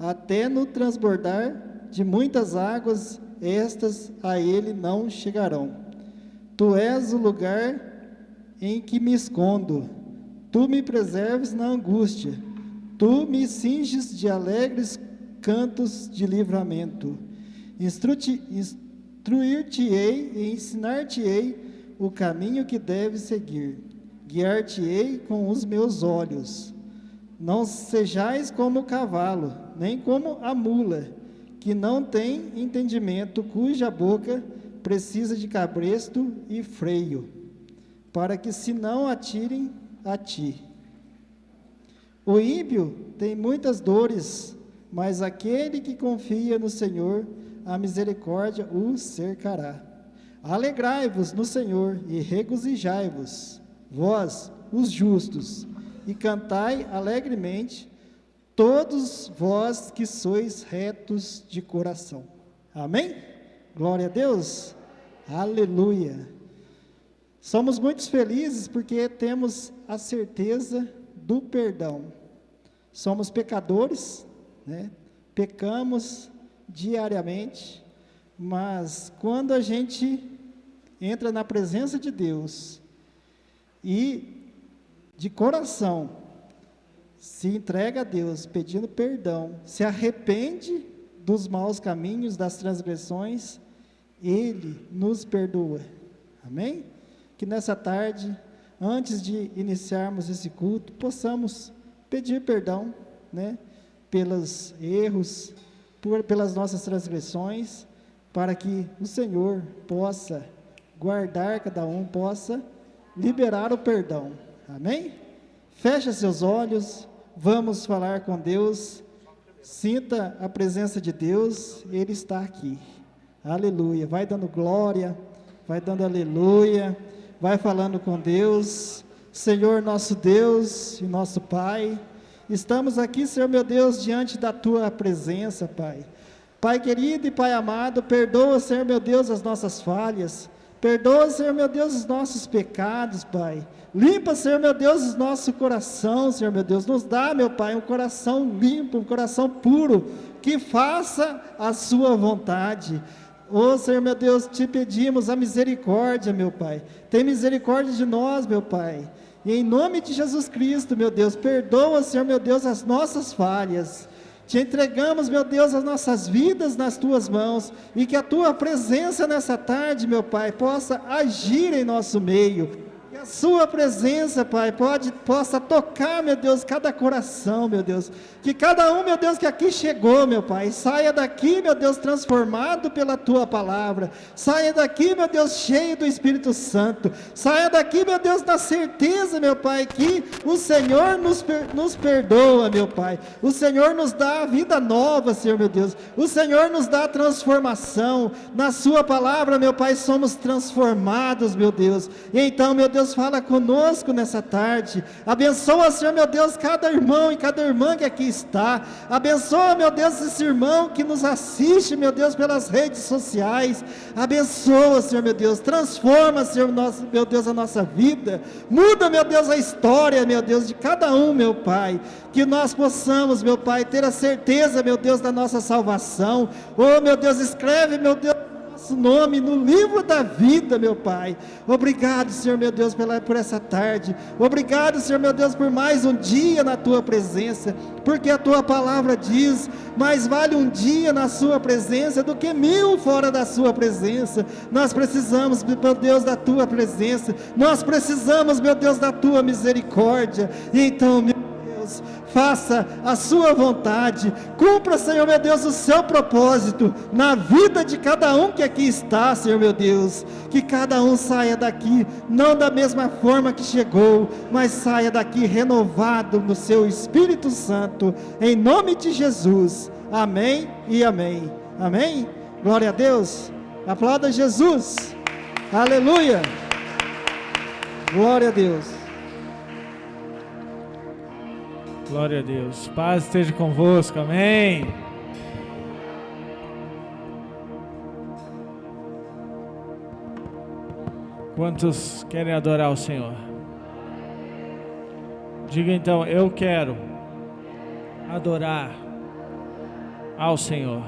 até no transbordar de muitas águas, estas a ele não chegarão. Tu és o lugar em que me escondo, tu me preserves na angústia, tu me cinges de alegres cantos de livramento. Instruir-te-ei e ensinar-te-ei o caminho que deves seguir, guiar-te-ei com os meus olhos. Não sejais como o cavalo, nem como a mula, que não tem entendimento, cuja boca precisa de cabresto e freio, para que se não atirem a ti. O ímpio tem muitas dores, mas aquele que confia no Senhor, a misericórdia o cercará. Alegrai-vos no Senhor e regozijai-vos, vós, os justos, e cantai alegremente, todos vós que sois retos de coração. Amém? Glória a Deus. Aleluia. Somos muito felizes porque temos a certeza do perdão. Somos pecadores, né? Pecamos diariamente, mas quando a gente entra na presença de Deus e de coração se entrega a Deus pedindo perdão, se arrepende dos maus caminhos, das transgressões, Ele nos perdoa. Amém? Que nessa tarde, antes de iniciarmos esse culto, possamos pedir perdão, né, pelos erros, pelas nossas transgressões, para que o Senhor possa guardar cada um, possa liberar o perdão. Amém? Feche seus olhos, vamos falar com Deus, sinta a presença de Deus, Ele está aqui. Aleluia. Vai dando glória, vai dando aleluia, vai falando com Deus. Senhor nosso Deus e nosso Pai, estamos aqui, Senhor meu Deus, diante da Tua presença, Pai. Pai querido e Pai amado, perdoa, Senhor meu Deus, as nossas falhas, perdoa, Senhor meu Deus, os nossos pecados, Pai. Limpa, Senhor meu Deus, o nosso coração, Senhor meu Deus. Nos dá, meu Pai, um coração limpo, um coração puro, que faça a Sua vontade. Ô Senhor meu Deus, te pedimos a misericórdia, meu Pai. Tem misericórdia de nós, meu Pai. E em nome de Jesus Cristo, meu Deus, perdoa, Senhor meu Deus, as nossas falhas. Te entregamos, meu Deus, as nossas vidas nas Tuas mãos, e que a Tua presença nessa tarde, meu Pai, possa agir em nosso meio. Que a Sua presença, Pai, possa tocar, meu Deus, cada coração, meu Deus. Que cada um, meu Deus, que aqui chegou, meu Pai, saia daqui, meu Deus, transformado pela Tua palavra. Saia daqui, meu Deus, cheio do Espírito Santo. Saia daqui, meu Deus, na certeza, meu Pai, que o Senhor nos perdoa, meu Pai. O Senhor nos dá a vida nova, Senhor, meu Deus. O Senhor nos dá a transformação. Na Sua palavra, meu Pai, somos transformados, meu Deus. E então, meu Deus, fala conosco nessa tarde. Abençoa, Senhor, meu Deus, cada irmão e cada irmã que aqui está. Abençoa, meu Deus, esse irmão que nos assiste, meu Deus, pelas redes sociais. Abençoa, Senhor, meu Deus. Transforma, Senhor, meu Deus, a nossa vida. Muda, meu Deus, a história, meu Deus, de cada um, meu Pai. Que nós possamos, meu Pai, ter a certeza, meu Deus, da nossa salvação. Oh, meu Deus, escreve, meu Deus, nosso nome no livro da vida, meu Pai. Obrigado, Senhor meu Deus, por essa tarde. Obrigado, Senhor meu Deus, por mais um dia na Tua presença, porque a Tua palavra diz: mais vale um dia na Sua presença do que 1000 fora da Sua presença. Nós precisamos, meu Deus, da Tua presença. Nós precisamos, meu Deus, da Tua misericórdia. E então, meu Deus, faça a Sua vontade, cumpra, Senhor meu Deus, o Seu propósito na vida de cada um que aqui está, Senhor meu Deus. Que cada um saia daqui não da mesma forma que chegou, mas saia daqui renovado no Seu Espírito Santo, em nome de Jesus. Amém e amém. Amém? Glória a Deus. Aplauda Jesus. Aleluia. Glória a Deus. Glória a Deus. Paz esteja convosco. Amém. Quantos querem adorar o Senhor? Diga então: eu quero adorar ao Senhor.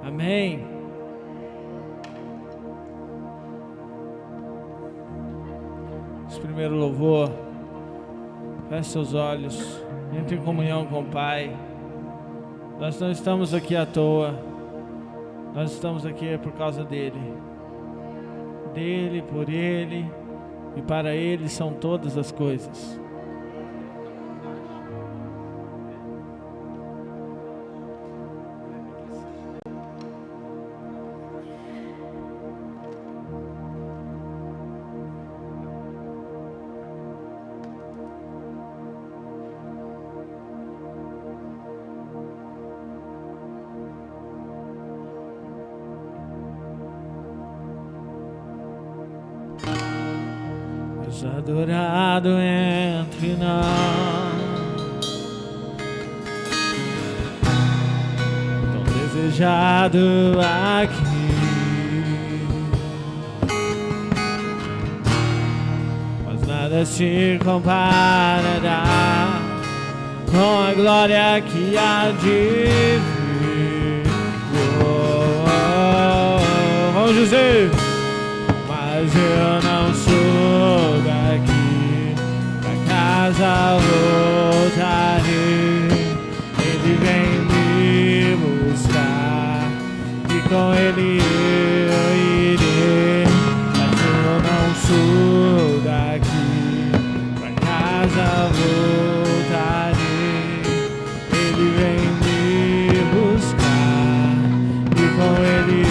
Amém. Esse primeiro louvor, feche seus olhos, entre em comunhão com o Pai. Nós não estamos aqui à toa, nós estamos aqui por causa dele, por ele e para ele são todas as coisas. Adorado entre nós, tão desejado aqui, mas nada se comparará com a glória que há de vir. Vamos dizer. Mas eu não sou daqui, pra casa voltarei. Ele vem me buscar e com ele eu irei. Mas eu não sou daqui, pra casa voltarei. Ele vem me buscar e com ele eu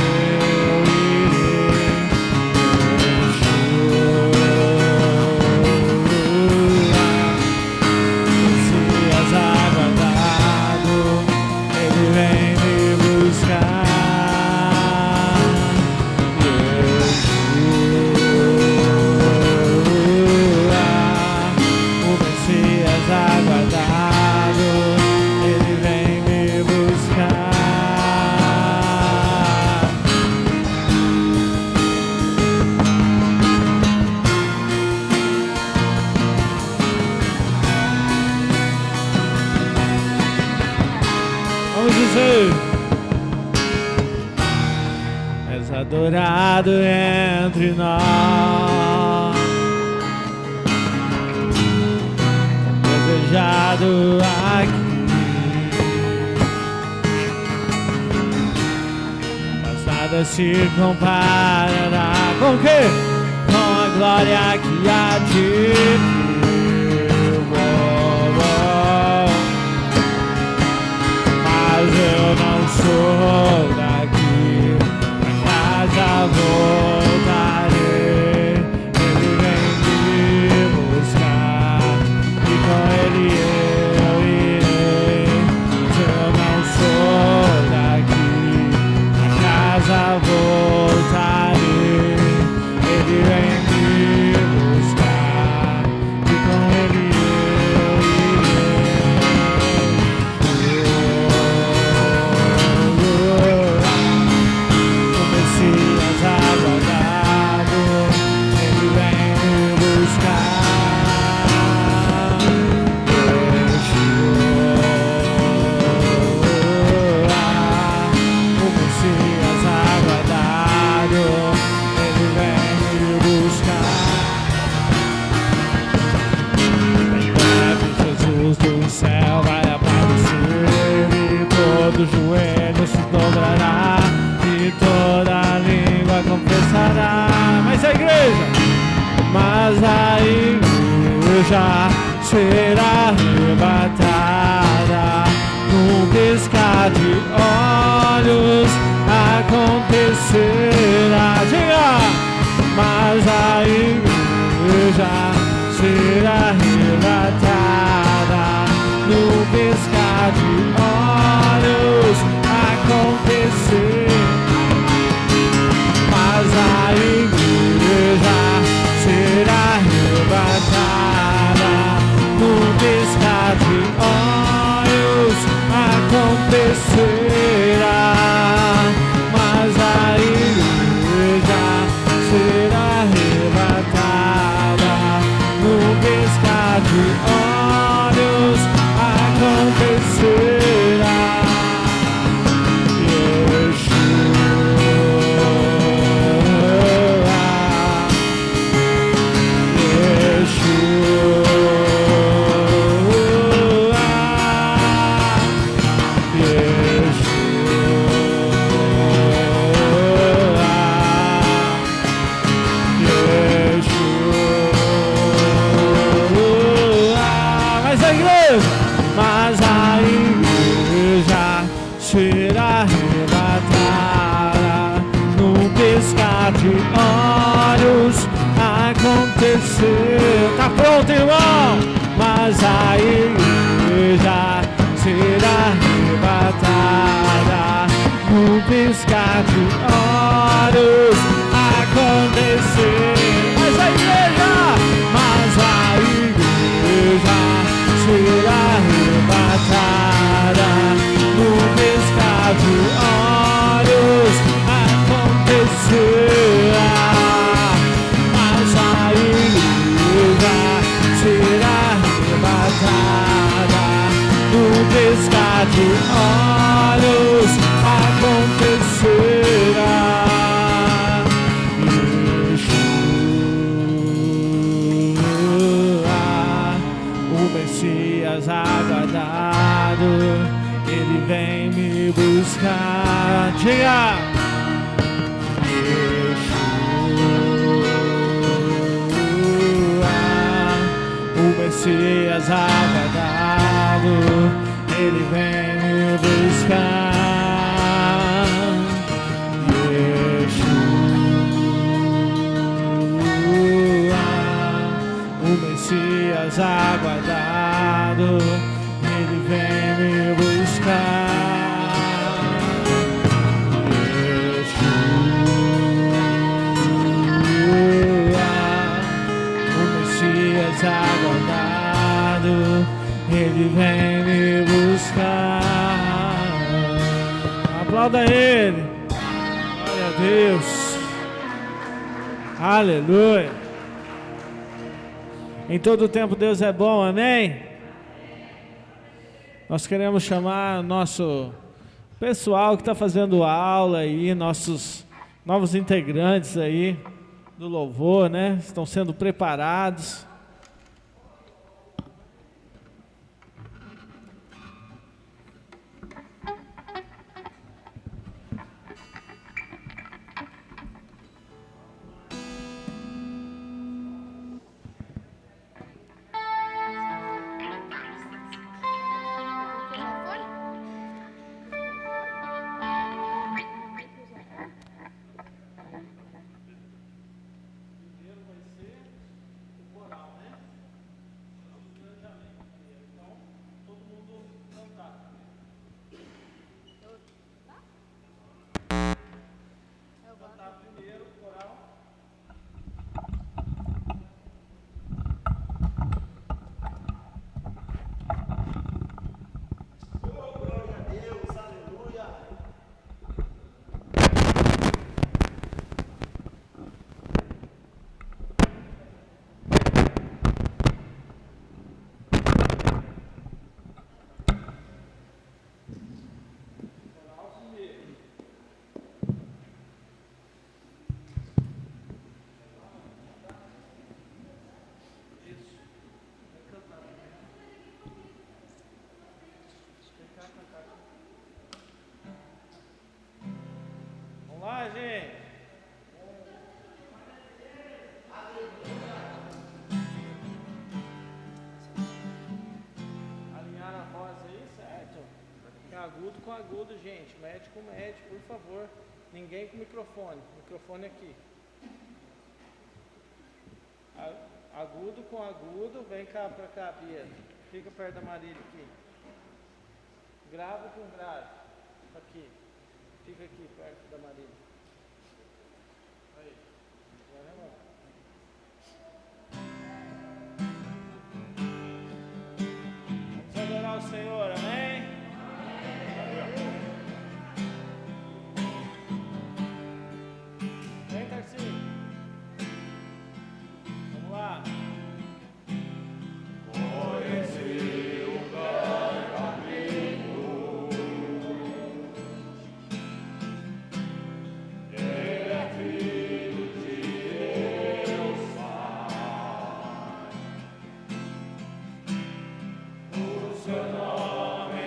adorado entre nós, desejado aqui, mas nada se comparará com o quê? Com a glória que há de vir. Mas eu não sou daqui, já voltarei. Ele vem me buscar e com ele eu irei. Se eu não sou daqui, a casa voltarei. Ele vem me buscar e com ele eu todo joelho se dobrará e toda língua confessará. Mas a igreja será arrebatada num piscar de olhos acontecerá. Diga, mas a igreja será arrebatada num piscar de olhos acontecer. Mas a igreja será arrebatada num piscar de olhos acontecerá. Mas a igreja será arrebatada num piscar de olhos acontecerá. de olhos acontecerá. Yeshua, o Messias aguardado, ele vem me buscar. Diga! Yeshua, o Messias aguardado, ele vem me buscar. Yeshua, o Messias aguardado, ele vem me buscar. Yeshua, o Messias aguardado, ele vem me buscar. Aplauda ele. Glória a Deus. Aleluia. Em todo tempo Deus é bom, amém? Nós queremos chamar nosso pessoal que está fazendo aula aí, nossos novos integrantes aí do louvor, né? Estão sendo preparados. Vamos lá, gente. Alinhar a voz aí, certo? Agudo com agudo, gente. Médio com médio, por favor. Ninguém com microfone. Microfone aqui. Agudo com agudo. Vem cá pra cá, Bia. Fica perto da Marília aqui. Grave com grave. Aqui. Fica aqui perto da Marília. Aí. Agora vamos adorar o Senhor, amém? Vem, Tarcísio. Vamos lá. Seu nome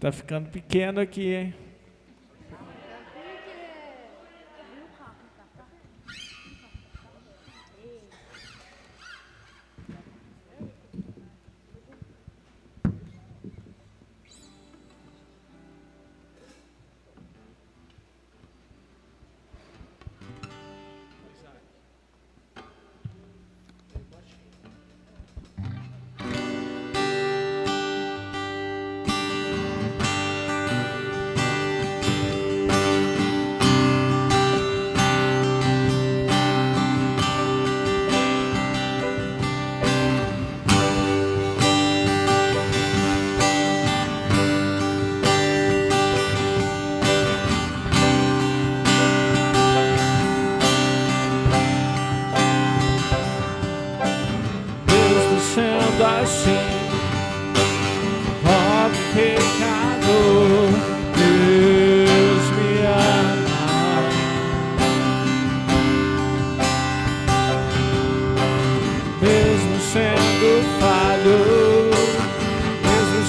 Tá ficando pequeno aqui, hein?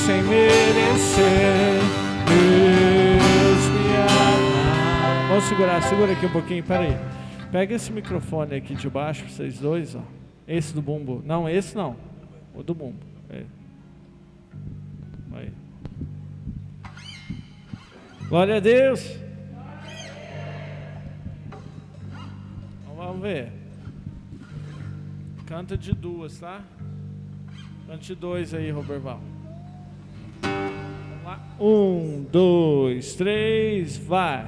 Sem merecer, Deus me ama. Vamos segurar, segura aqui um pouquinho, peraí. Pega esse microfone aqui de baixo, vocês dois, ó. Esse do bumbo. Não, esse não. O do bumbo. Aí. Glória a Deus. Então, vamos ver. Canta de duas, tá? Cante de dois aí, Roberval. Vamos lá. 1, 2, 3, vai.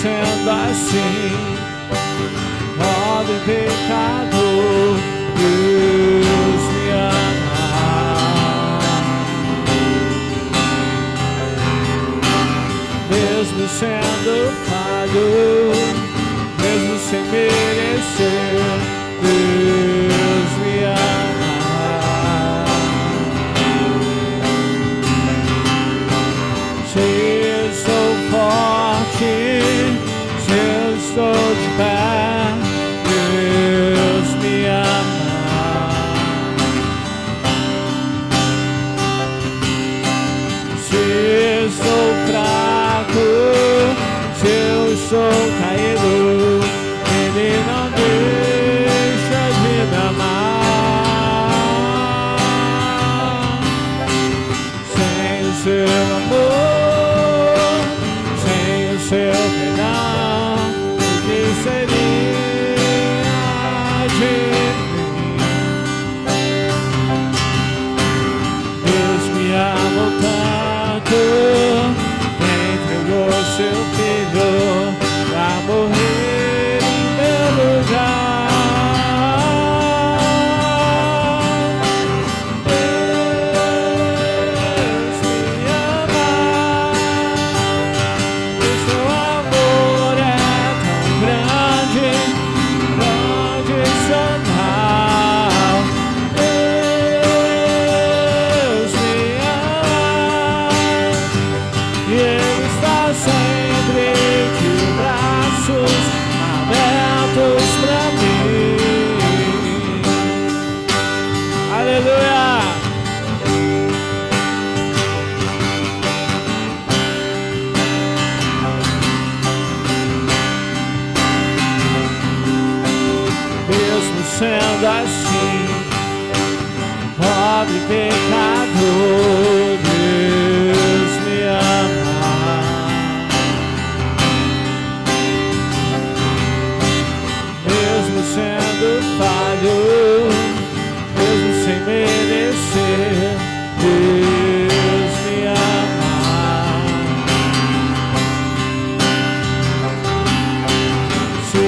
Sendo assim, pobre pecador, Deus me ama. Mesmo sendo falho, mesmo sem merecer, Deus me ama. Se eu sou forte, estou de pé, Deus me ama. Se estou fraco, se eu estou caído, Ele não deixa de me amar. Sem o seu amor, sem o seu perdão, seria de mim? Deus me amou tanto, entregou seu filho pra morrer em meu lugar. Deus me ama, o seu amor é tão grande, incondicional. Deus me ama e Ele está sempre de braços abertos pra mim. Aleluia! Mesmo sendo assim, pobre pecador, Deus me ama. Mesmo sendo falho, mesmo sem merecer, Deus me ama. Se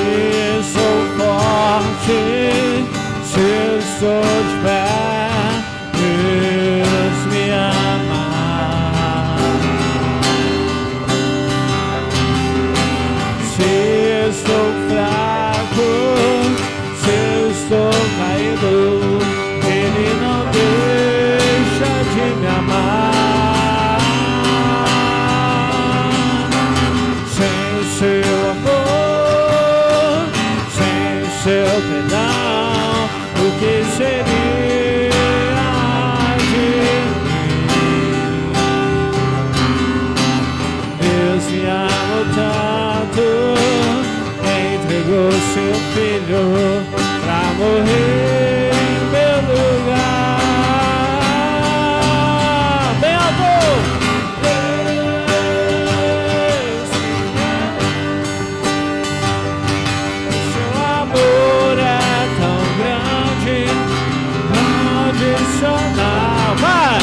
sou forte, se eu estou de pé, Deus me ama. Se estou fraco, se eu estou caído, Ele não deixa de me amar. Sem o seu amor, sem o seu perdão, o que seria de mim? Deus me amou tanto, entregou seu filho pra morrer em meu lugar. Bem alto! Deus me ama, o seu amor é tão grande, incondicional. Vai!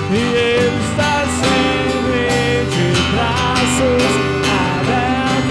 E Ele está sempre de braços abertos.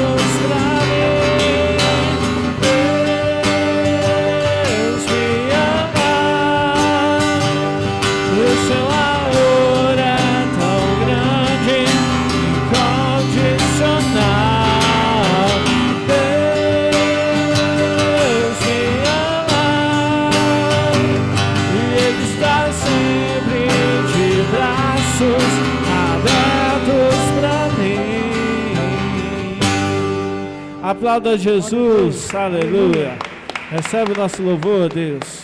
Aplauda Jesus, aleluia. Recebe o nosso louvor, Deus.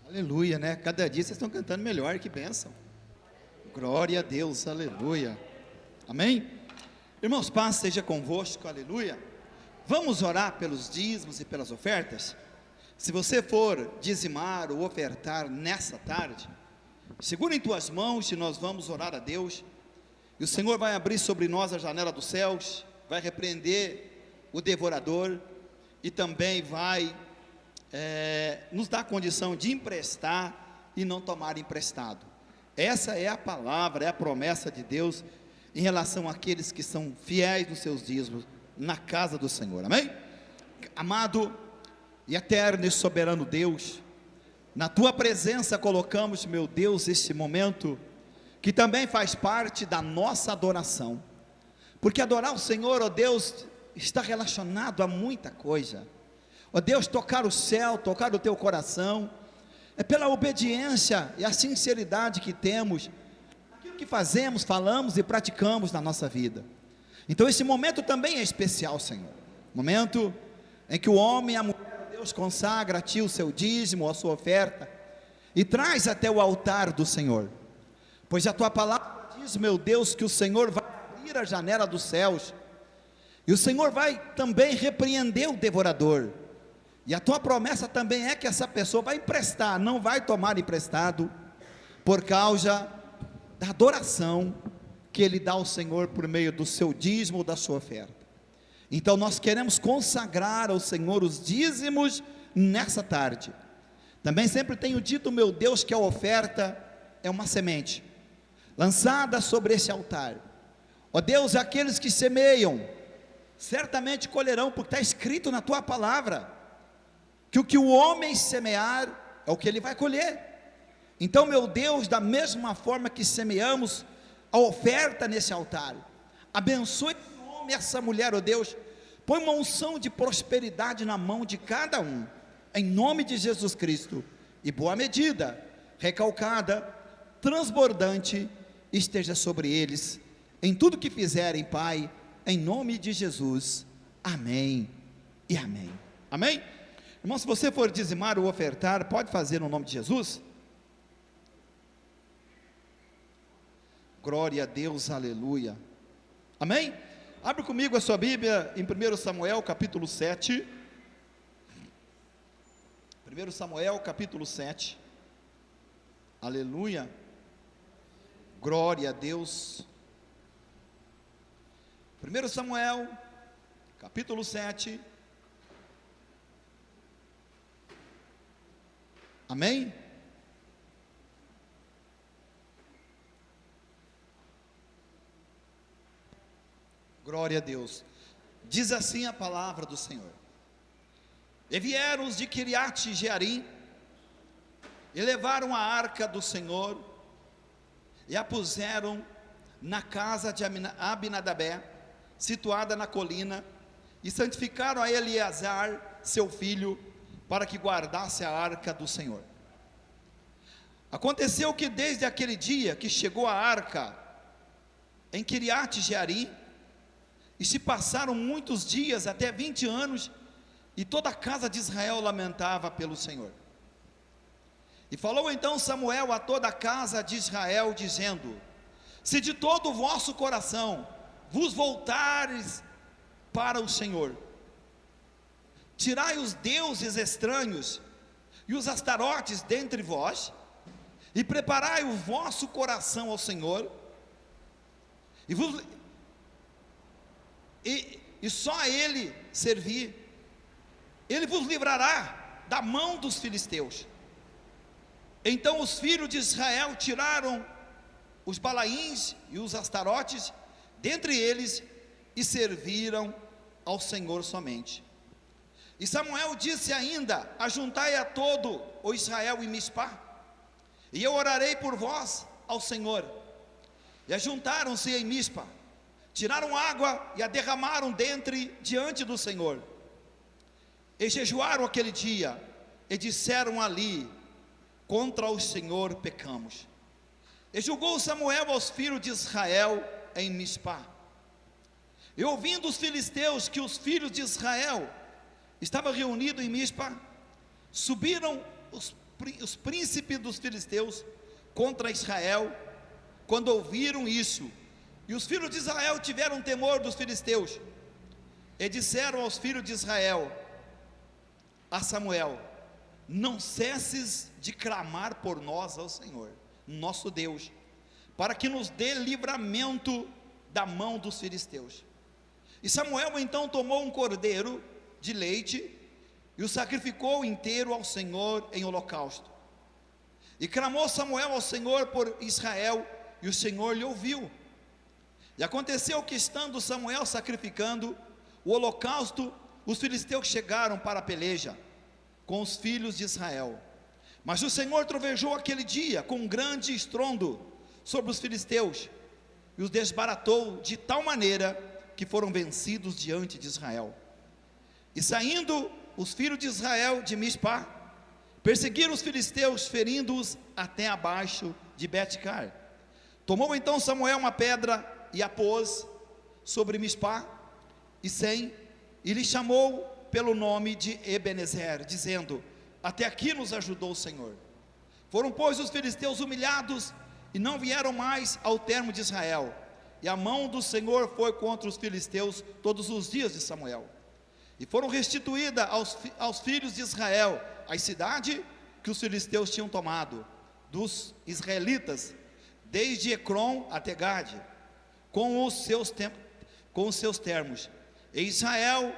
Aleluia, né? Cada dia vocês estão cantando melhor, que bênção. Glória a Deus, aleluia. Amém? Irmãos, paz seja convosco, aleluia. Vamos orar pelos dízimos e pelas ofertas? Se você for dizimar ou ofertar nessa tarde, segura em tuas mãos e nós vamos orar a Deus. E o Senhor vai abrir sobre nós a janela dos céus, vai repreender o devorador e também vai nos dá condição de emprestar e não tomar emprestado. Essa é a palavra, é a promessa de Deus em relação àqueles que são fiéis nos seus dízimos na casa do Senhor, amém? Amado e eterno e soberano Deus, na tua presença colocamos, meu Deus, este momento que também faz parte da nossa adoração, porque adorar o Senhor, ó Deus, está relacionado a muita coisa. Ó Deus, tocar o céu, tocar o teu coração, é pela obediência e a sinceridade que temos, aquilo que fazemos, falamos e praticamos na nossa vida. Então esse momento também é especial, Senhor, momento em que o homem e a mulher, ó Deus, consagra a Ti o seu dízimo, a sua oferta, e traz até o altar do Senhor, pois a Tua palavra diz, meu Deus, que o Senhor vai abrir a janela dos céus, e o Senhor vai também repreender o devorador. E a tua promessa também é que essa pessoa vai emprestar, não vai tomar emprestado, por causa da adoração que ele dá ao Senhor por meio do seu dízimo ou da sua oferta. Então nós queremos consagrar ao Senhor os dízimos nessa tarde. Também sempre tenho dito, meu Deus, que a oferta é uma semente lançada sobre esse altar. Ó Deus, aqueles que semeiam certamente colherão, porque está escrito na tua palavra que o que o homem semear é o que ele vai colher. Então, meu Deus, da mesma forma que semeamos a oferta nesse altar, abençoe esse homem, essa mulher, ó Deus, põe uma unção de prosperidade na mão de cada um, em nome de Jesus Cristo, e boa medida, recalcada, transbordante, esteja sobre eles, em tudo que fizerem, Pai, em nome de Jesus, amém e amém. Amém? Irmão, se você for dizimar ou ofertar, pode fazer no nome de Jesus. Glória a Deus, aleluia. Amém? Abre comigo a sua Bíblia em 1 Samuel capítulo 7. 1 Samuel capítulo 7. Aleluia. Glória a Deus. 1 Samuel capítulo 7. Amém? Glória a Deus. Diz assim a palavra do Senhor: E vieram os de Kiriat Jearim, e levaram a arca do Senhor, e a puseram na casa de Abinadabé, situada na colina, e santificaram a Eleazar, seu filho, para que guardasse a arca do Senhor. Aconteceu que desde aquele dia que chegou a arca em Kiriat Jearim, e se passaram muitos dias, até 20 anos, e toda a casa de Israel lamentava pelo Senhor. E falou então Samuel a toda a casa de Israel, dizendo: Se de todo o vosso coração vos voltares para o Senhor, tirai os deuses estranhos e os astarotes dentre vós, e preparai o vosso coração ao Senhor, e só a Ele servir, Ele vos livrará da mão dos filisteus. Então os filhos de Israel tiraram os Balaíns e os astarotes dentre eles, e serviram ao Senhor somente. E Samuel disse ainda: Ajuntai a todo o Israel em Mispá, e eu orarei por vós ao Senhor. E ajuntaram-se em Mispa, tiraram água e a derramaram diante do Senhor, e jejuaram aquele dia, e disseram ali: contra o Senhor pecamos. E julgou Samuel aos filhos de Israel em Mispá. E ouvindo os filisteus que os filhos de Israel estavam reunidos em Mispá, subiram os príncipes dos filisteus contra Israel. Quando ouviram isso, e os filhos de Israel tiveram temor dos filisteus, e disseram aos filhos de Israel a Samuel: não cesses de clamar por nós ao Senhor, nosso Deus, para que nos dê livramento da mão dos filisteus. E Samuel então tomou um cordeiro de leite e o sacrificou inteiro ao Senhor em holocausto. E clamou Samuel ao Senhor por Israel, e o Senhor lhe ouviu. E aconteceu que, estando Samuel sacrificando o holocausto, os filisteus chegaram para a peleja com os filhos de Israel. Mas o Senhor trovejou aquele dia com um grande estrondo sobre os filisteus, e os desbaratou de tal maneira que foram vencidos diante de Israel. E saindo os filhos de Israel de Mispá, perseguiram os filisteus, ferindo-os até abaixo de Bet-car. Tomou então Samuel uma pedra e a pôs sobre Mispá e Sem, e lhe chamou pelo nome de Ebenezer, dizendo: até aqui nos ajudou o Senhor. Foram, pois, os filisteus humilhados e não vieram mais ao termo de Israel, e a mão do Senhor foi contra os filisteus todos os dias de Samuel. E foram restituídas aos filhos de Israel as cidades que os filisteus tinham tomado dos israelitas, desde Ecrom até Gade, com os seus termos. E Israel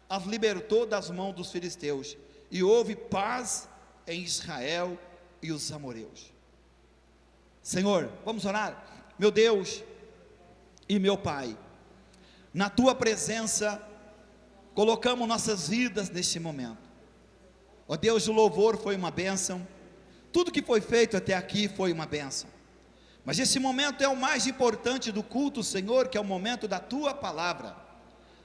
as libertou das mãos dos filisteus, e houve paz em Israel e os amorreus. Senhor, vamos orar. Meu Deus e meu Pai, na tua presença colocamos nossas vidas neste momento. Ó Deus, o louvor foi uma bênção, tudo que foi feito até aqui foi uma bênção, mas esse momento é o mais importante do culto, Senhor, que é o momento da tua palavra,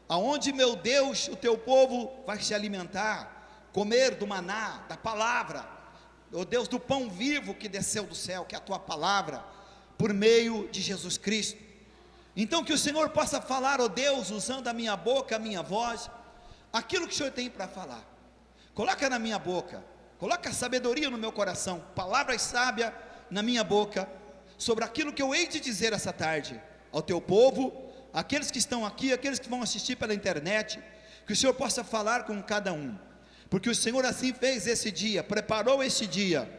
aonde, meu Deus, o teu povo vai se alimentar, comer do maná, da palavra, ó Deus, do pão vivo que desceu do céu, que é a tua palavra, por meio de Jesus Cristo. Então que o Senhor possa falar, ó Deus, usando a minha boca, a minha voz, aquilo que o Senhor tem para falar. Coloca na minha boca, coloca sabedoria no meu coração, palavras sábias na minha boca, sobre aquilo que eu hei de dizer essa tarde, ao teu povo, aqueles que estão aqui, aqueles que vão assistir pela internet, que o Senhor possa falar com cada um, porque o Senhor assim fez esse dia, preparou esse dia,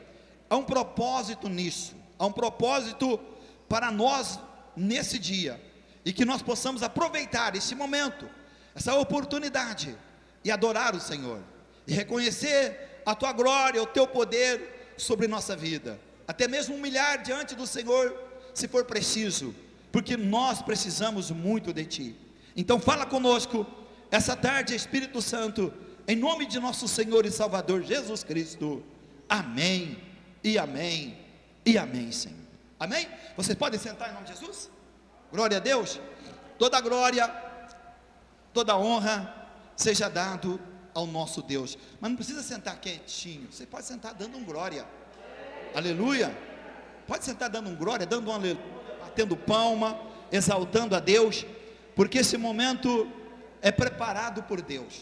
há um propósito nisso, há um propósito para nós nesse dia, e que nós possamos aproveitar esse momento, essa oportunidade, e adorar o Senhor, e reconhecer a tua glória, o teu poder sobre nossa vida, até mesmo humilhar diante do Senhor, se for preciso, porque nós precisamos muito de ti. Então fala conosco essa tarde, Espírito Santo, em nome de nosso Senhor e Salvador Jesus Cristo. Amém, e amém, e amém, Senhor. Amém? Vocês podem sentar em nome de Jesus? Glória a Deus. Toda glória, toda honra seja dado ao nosso Deus. Mas não precisa sentar quietinho, você pode sentar dando um glória. Aleluia. Pode sentar dando um glória, dando um aleluia, batendo palma, exaltando a Deus, porque esse momento é preparado por Deus.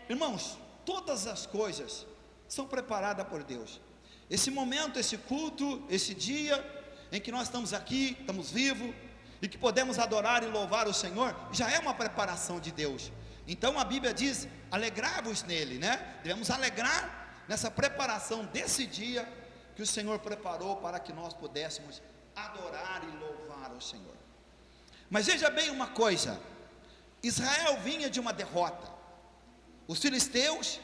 Irmãos, todas as coisas são preparadas por Deus. Esse momento, esse culto, esse dia em que nós estamos aqui, estamos vivos, e que podemos adorar e louvar o Senhor, já é uma preparação de Deus. Então a Bíblia diz: alegrai-vos nele, né? Devemos alegrar nessa preparação desse dia que o Senhor preparou para que nós pudéssemos adorar e louvar o Senhor. Mas veja bem uma coisa, Israel vinha de uma derrota, os filisteus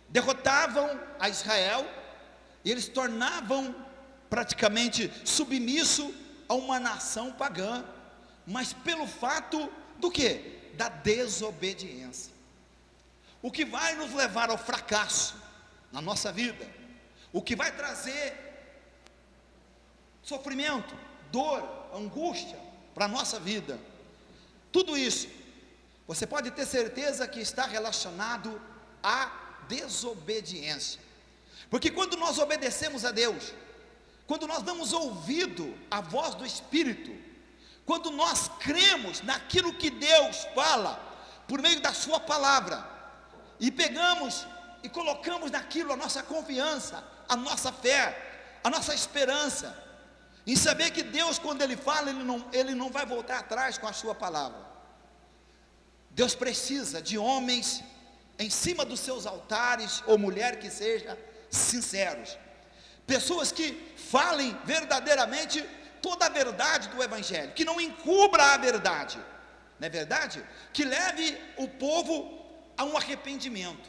derrotavam a Israel, e eles tornavam praticamente submisso a uma nação pagã, mas pelo fato do quê? Da desobediência. O que vai nos levar ao fracasso na nossa vida, o que vai trazer sofrimento, dor, angústia para a nossa vida, Tudo isso, você pode ter certeza que está relacionado à desobediência. Porque quando nós obedecemos a Deus, quando nós damos ouvido à voz do Espírito, quando nós cremos naquilo que Deus fala, por meio da sua palavra, e pegamos e colocamos naquilo a nossa confiança, a nossa fé, a nossa esperança, em saber que Deus, quando Ele fala, Ele não vai voltar atrás com a sua palavra. Deus precisa de homens em cima dos seus altares, ou mulher que seja, sinceros, pessoas que falem verdadeiramente toda a verdade do Evangelho, que não encubra a verdade, não é verdade? Que leve o povo a um arrependimento,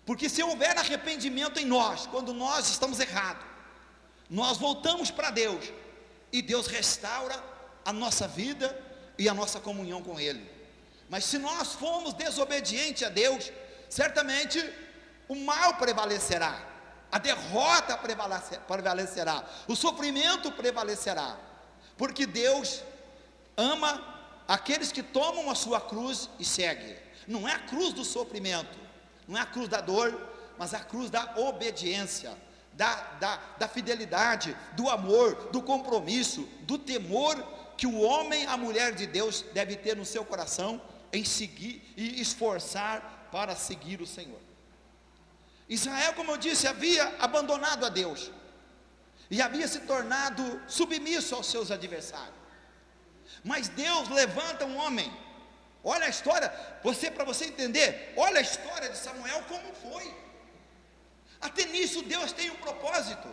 porque se houver arrependimento em nós, quando nós estamos errados, nós voltamos para Deus, e Deus restaura a nossa vida e a nossa comunhão com Ele. Mas se nós formos desobedientes a Deus, certamente o mal prevalecerá, a derrota prevalecerá, o sofrimento prevalecerá, porque Deus ama aqueles que tomam a sua cruz e seguem. Não é a cruz do sofrimento, não é a cruz da dor, mas a cruz da obediência, da fidelidade, do amor, do compromisso, do temor que o homem, a mulher de Deus deve ter no seu coração, em seguir e esforçar para seguir o Senhor. Israel, como eu disse, havia abandonado a Deus, e havia se tornado submisso aos seus adversários. Mas Deus levanta um homem. Olha a história, para você entender, olha a história de Samuel como foi. Até nisso Deus tem um propósito.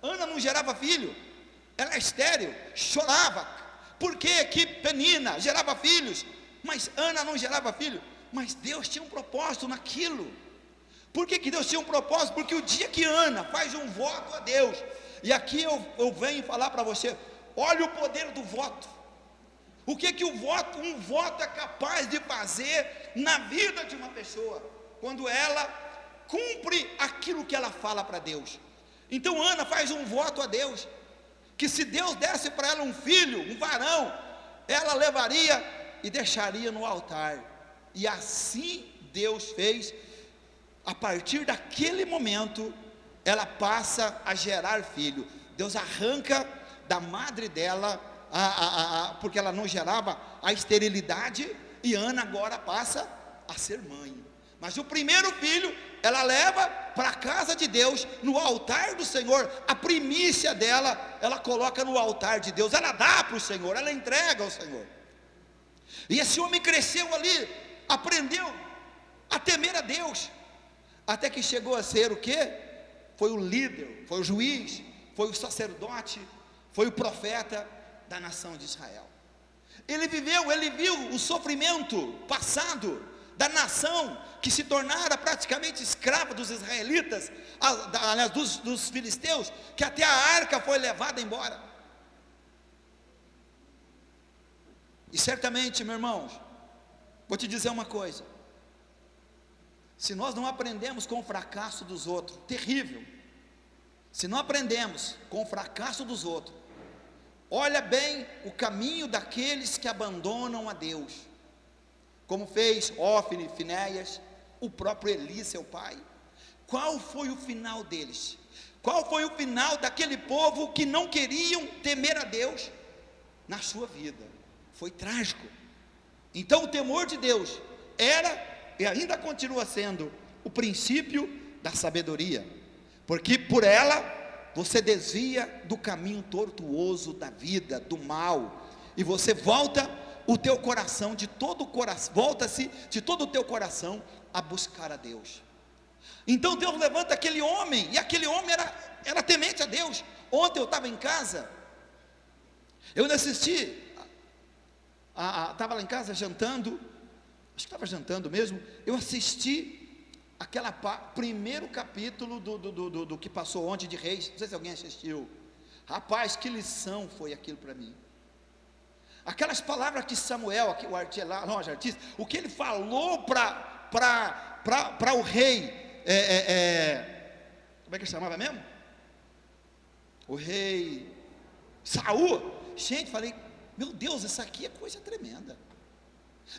Ana não gerava filho, ela é estéril, chorava. Por que Penina gerava filhos, mas Ana não gerava filho? Mas Deus tinha um propósito naquilo. Por que Deus tinha um propósito? Porque o dia que Ana faz um voto a Deus, e aqui eu venho falar para você, olha o poder do voto. O que um voto é capaz de fazer na vida de uma pessoa, quando ela cumpre aquilo que ela fala para Deus. Então Ana faz um voto a Deus, que se Deus desse para ela um filho, um varão, ela levaria e deixaria no altar. E assim Deus fez. A partir daquele momento, ela passa a gerar filho. Deus arranca da madre dela, porque ela não gerava, a esterilidade, e Ana agora passa a ser mãe. Mas o primeiro filho, ela leva para a casa de Deus, no altar do Senhor. A primícia dela, ela coloca no altar de Deus, ela dá para o Senhor, ela entrega ao Senhor. E esse homem cresceu ali, aprendeu a temer a Deus, até que chegou a ser o quê? Foi o líder, foi o juiz, foi o sacerdote, foi o profeta da nação de Israel. Ele viu o sofrimento passado da nação, que se tornara praticamente escrava dos israelitas, aliás, dos filisteus, que até a arca foi levada embora. E certamente, meus irmãos, vou te dizer uma coisa: se nós não aprendemos com o fracasso dos outros, terrível, se não aprendemos com o fracasso dos outros, olha bem o caminho daqueles que abandonam a Deus, como fez Hófni, Finéias, o próprio Eli, seu pai. Qual foi o final deles? Qual foi o final daquele povo que não queriam temer a Deus na sua vida? Foi trágico. Então o temor de Deus era e ainda continua sendo o princípio da sabedoria, porque por ela você desvia do caminho tortuoso da vida, do mal, e você volta o teu coração, volta-se de todo o teu coração a buscar a Deus. Então Deus levanta aquele homem, e aquele homem era temente a Deus. Ontem eu estava em casa, eu ainda assisti, estava lá em casa jantando, acho que estava jantando mesmo, eu assisti primeiro capítulo do que passou ontem de Reis, não sei se alguém assistiu. Rapaz, que lição foi aquilo para mim. Aquelas palavras que Samuel, o artista, o que ele falou para o rei, como é que ele chamava mesmo? O rei Saul. Gente, falei, meu Deus, isso aqui é coisa tremenda.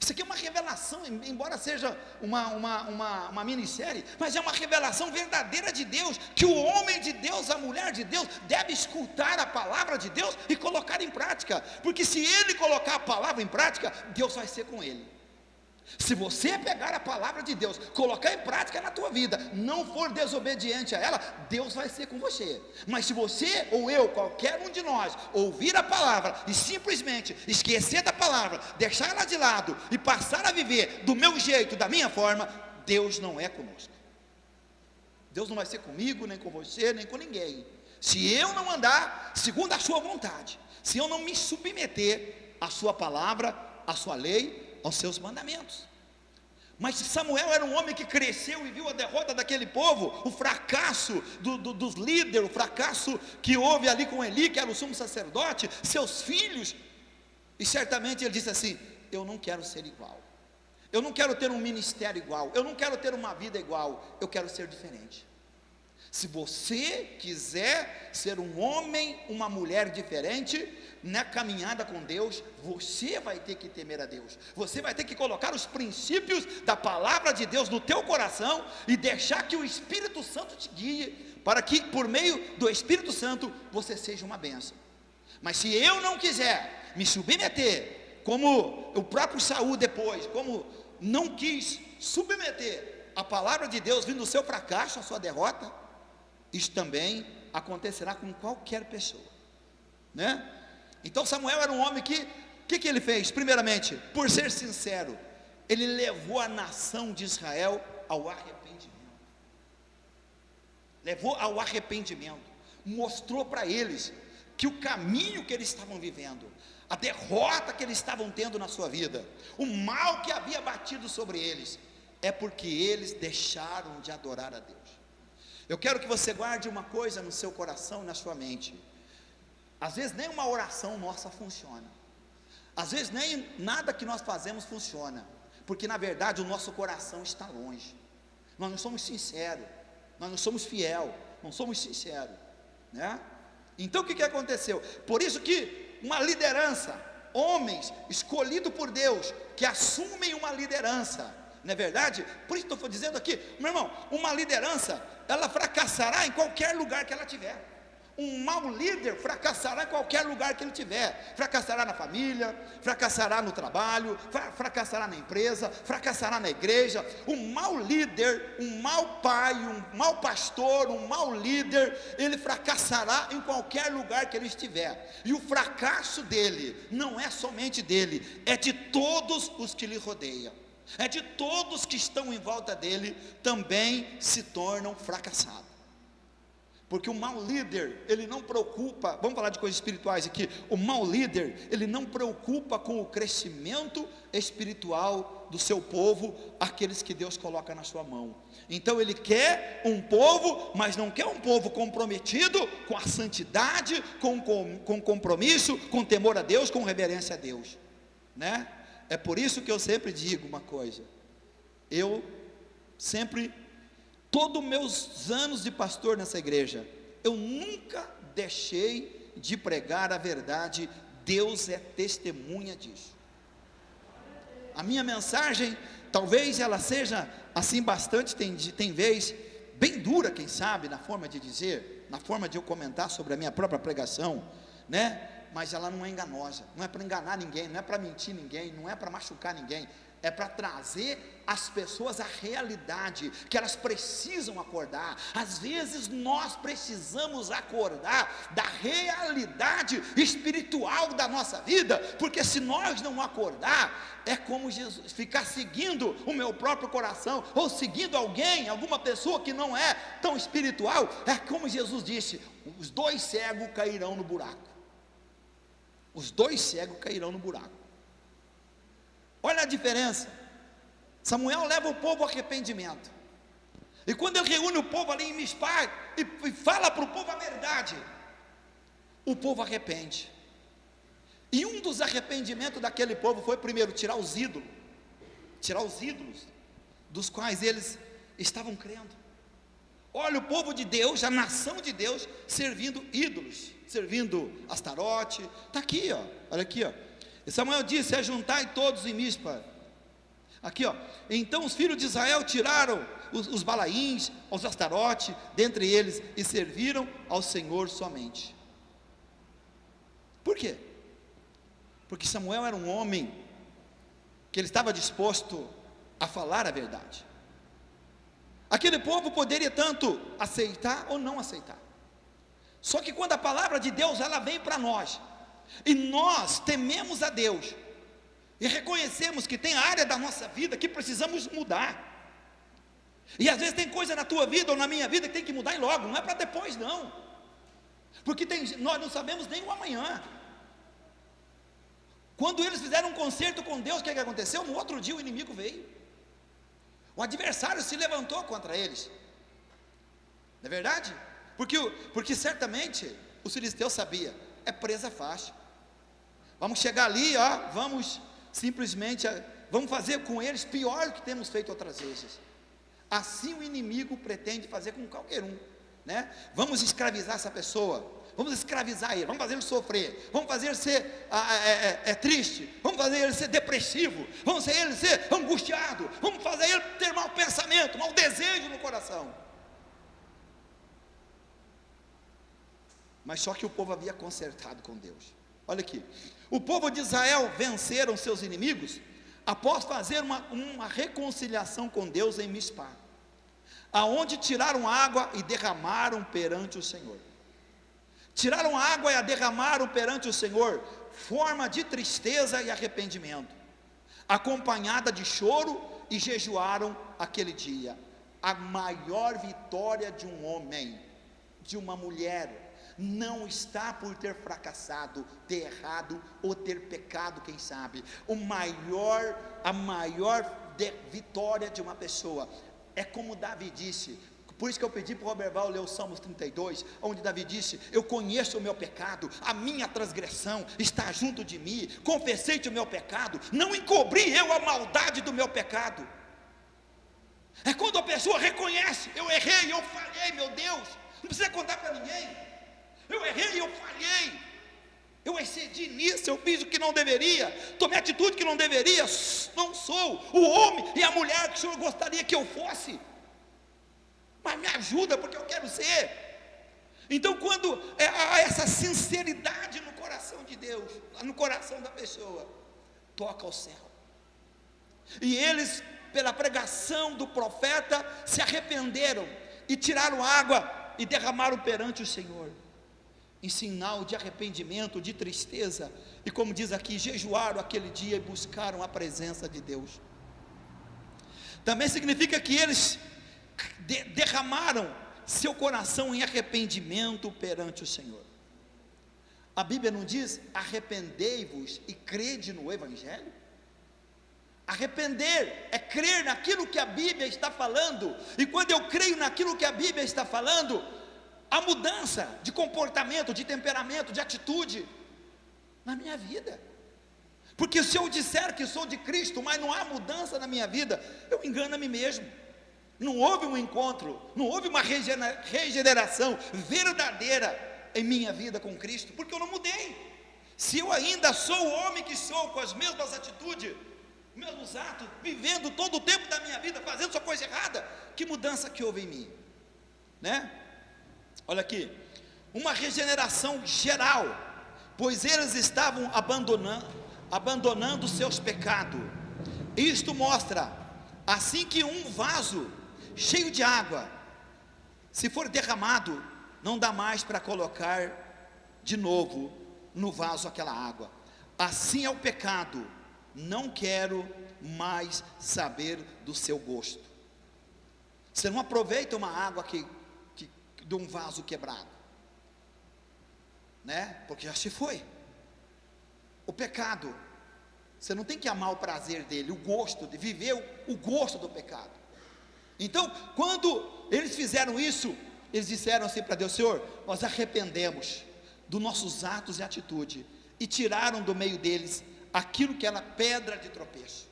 Isso aqui é uma revelação, embora seja uma minissérie, mas é uma revelação verdadeira de Deus, que o homem de Deus, a mulher de Deus, deve escutar a palavra de Deus e colocar em prática, porque se ele colocar a palavra em prática, Deus vai ser com ele. Se você pegar a palavra de Deus, colocar em prática na tua vida, não for desobediente a ela, Deus vai ser com você. Mas se você ou eu, qualquer um de nós, ouvir a palavra e simplesmente esquecer da palavra, deixar ela de lado e passar a viver do meu jeito, da minha forma, Deus não é conosco. Deus não vai ser comigo, nem com você, nem com ninguém. Se eu não andar segundo a sua vontade, se eu não me submeter à sua palavra, à sua lei, aos seus mandamentos. Mas Samuel era um homem que cresceu e viu a derrota daquele povo, o fracasso dos líderes, o fracasso que houve ali com Eli, que era o sumo sacerdote, seus filhos, e certamente ele disse assim: eu não quero ser igual, eu não quero ter um ministério igual, eu não quero ter uma vida igual, eu quero ser diferente. Se você quiser ser um homem, uma mulher diferente, na caminhada com Deus, você vai ter que temer a Deus, você vai ter que colocar os princípios da palavra de Deus no teu coração, e deixar que o Espírito Santo te guie, para que por meio do Espírito Santo, você seja uma bênção. Mas se eu não quiser me submeter, como o próprio Saul depois, como não quis submeter a palavra de Deus, vindo do seu fracasso, a sua derrota, isso também acontecerá com qualquer pessoa, né? Então Samuel era um homem que ele fez? Primeiramente, por ser sincero, ele levou a nação de Israel ao arrependimento. Levou ao arrependimento, mostrou para eles que o caminho que eles estavam vivendo, a derrota que eles estavam tendo na sua vida, o mal que havia batido sobre eles, é porque eles deixaram de adorar a Deus. Eu quero que você guarde uma coisa no seu coração e na sua mente. Às vezes nem uma oração nossa funciona, às vezes nem nada que nós fazemos funciona, porque na verdade o nosso coração está longe. Nós não somos sinceros, nós não somos fiel, não somos sinceros, né? Então o que aconteceu? Por isso que uma liderança, homens escolhidos por Deus, que assumem uma liderança, não é verdade? Por isso estou dizendo aqui, meu irmão, uma liderança, ela fracassará em qualquer lugar que ela tiver. Um mau líder fracassará em qualquer lugar que ele tiver. Fracassará na família, fracassará no trabalho, fracassará na empresa, fracassará na igreja. Um mau líder, um mau pai, um mau pastor, um mau líder, ele fracassará em qualquer lugar que ele estiver. E o fracasso dele não é somente dele, é de todos os que lhe rodeiam, é de todos que estão em volta dele, também se tornam fracassados. Porque o mau líder, ele não preocupa, vamos falar de coisas espirituais aqui, o mau líder, ele não preocupa com o crescimento espiritual do seu povo, aqueles que Deus coloca na sua mão. Então ele quer um povo, mas não quer um povo comprometido com a santidade, com compromisso, com temor a Deus, com reverência a Deus, né? É por isso que eu sempre digo uma coisa, eu sempre, todos meus anos de pastor nessa igreja, eu nunca deixei de pregar a verdade. Deus é testemunha disso. A minha mensagem, talvez ela seja assim bastante, tem vez, bem dura, quem sabe, na forma de dizer, na forma de eu comentar sobre a minha própria pregação, né? Mas ela não é enganosa, não é para enganar ninguém, não é para mentir ninguém, não é para machucar ninguém, é para trazer às pessoas a realidade, que elas precisam acordar. Às vezes nós precisamos acordar da realidade espiritual da nossa vida, porque se nós não acordar, é como Jesus, ficar seguindo o meu próprio coração, ou seguindo alguém, alguma pessoa que não é tão espiritual, é como Jesus disse, os dois cegos cairão no buraco. Os dois cegos cairão no buraco. Olha a diferença. Samuel leva o povo ao arrependimento, e quando ele reúne o povo ali em Mispá e fala para o povo a verdade, o povo arrepende. E um dos arrependimentos daquele povo foi primeiro tirar os ídolos dos quais eles estavam crendo. Olha o povo de Deus, a nação de Deus, servindo ídolos, servindo Astarote. Está aqui, ó, olha aqui, ó. E Samuel disse: ajuntai todos em Mispa, Aqui, ó. Então os filhos de Israel tiraram os balaíns, os astarote, dentre eles, e serviram ao Senhor somente. Por quê? Porque Samuel era um homem que ele estava disposto a falar a verdade. Aquele povo poderia tanto aceitar ou não aceitar. Só que quando a palavra de Deus ela vem para nós, e nós tememos a Deus, e reconhecemos que tem área da nossa vida que precisamos mudar, e às vezes tem coisa na tua vida ou na minha vida que tem que mudar e logo, não é para depois não, porque nós não sabemos nem o amanhã. Quando eles fizeram um concerto com Deus, o que aconteceu? No outro dia o inimigo veio, o adversário se levantou contra eles, não é verdade? Porque certamente os filisteus sabiam, é presa fácil, vamos chegar ali, ó, vamos fazer com eles pior do que temos feito outras vezes. Assim o inimigo pretende fazer com qualquer um, né? Vamos escravizar essa pessoa, vamos escravizar ele, vamos fazer ele sofrer, vamos fazer ele ser triste, vamos fazer ele ser depressivo, vamos fazer ele ser angustiado, vamos fazer ele ter mau pensamento, mau desejo no coração. Mas só que o povo havia consertado com Deus. Olha aqui, o povo de Israel venceram seus inimigos após fazer uma reconciliação com Deus em Mispá, aonde tiraram água e derramaram perante o Senhor. Tiraram água e a derramaram perante o Senhor, forma de tristeza e arrependimento, acompanhada de choro, e jejuaram aquele dia. A maior vitória de um homem, de uma mulher, não está por ter fracassado, ter errado ou ter pecado, quem sabe. A maior vitória de uma pessoa é como Davi disse. Por isso que eu pedi para o Robert Val ler o Salmos 32, onde Davi disse: eu conheço o meu pecado, a minha transgressão está junto de mim, confessei-te o meu pecado, não encobri eu a maldade do meu pecado. É quando a pessoa reconhece: eu errei, eu falhei, meu Deus, não precisa contar para ninguém. Eu errei, eu falhei, eu excedi nisso, eu fiz o que não deveria, tomei atitude que não deveria, não sou o homem e a mulher que o Senhor gostaria que eu fosse, mas me ajuda porque eu quero ser. Então quando há essa sinceridade no coração de Deus, no coração da pessoa, toca ao céu, e eles, pela pregação do profeta, se arrependeram, e tiraram água, e derramaram perante o Senhor, em sinal de arrependimento, de tristeza, e como diz aqui, jejuaram aquele dia e buscaram a presença de Deus. Também significa que eles derramaram seu coração em arrependimento perante o Senhor. A Bíblia não diz: arrependei-vos e crede no Evangelho? Arrepender é crer naquilo que a Bíblia está falando, e quando eu creio naquilo que a Bíblia está falando, a mudança de comportamento, de temperamento, de atitude na minha vida. Porque se eu disser que sou de Cristo, mas não há mudança na minha vida, eu engano a mim mesmo. Não houve um encontro, não houve uma regeneração verdadeira em minha vida com Cristo, porque eu não mudei. Se eu ainda sou o homem que sou, com as mesmas atitudes, mesmos atos, vivendo todo o tempo da minha vida, fazendo só coisa errada, que mudança que houve em mim, né? Olha aqui, uma regeneração geral, pois eles estavam abandonando seus pecados. Isto mostra, assim que um vaso cheio de água, se for derramado, não dá mais para colocar de novo no vaso aquela água. Assim é o pecado, não quero mais saber do seu gosto. Você não aproveita uma água de um vaso quebrado, né? Porque já se foi. O pecado, você não tem que amar o prazer dele, o gosto de viver, o gosto do pecado. Então, quando eles fizeram isso, eles disseram assim para Deus: Senhor, nós arrependemos dos nossos atos e atitude, e tiraram do meio deles aquilo que era pedra de tropeço.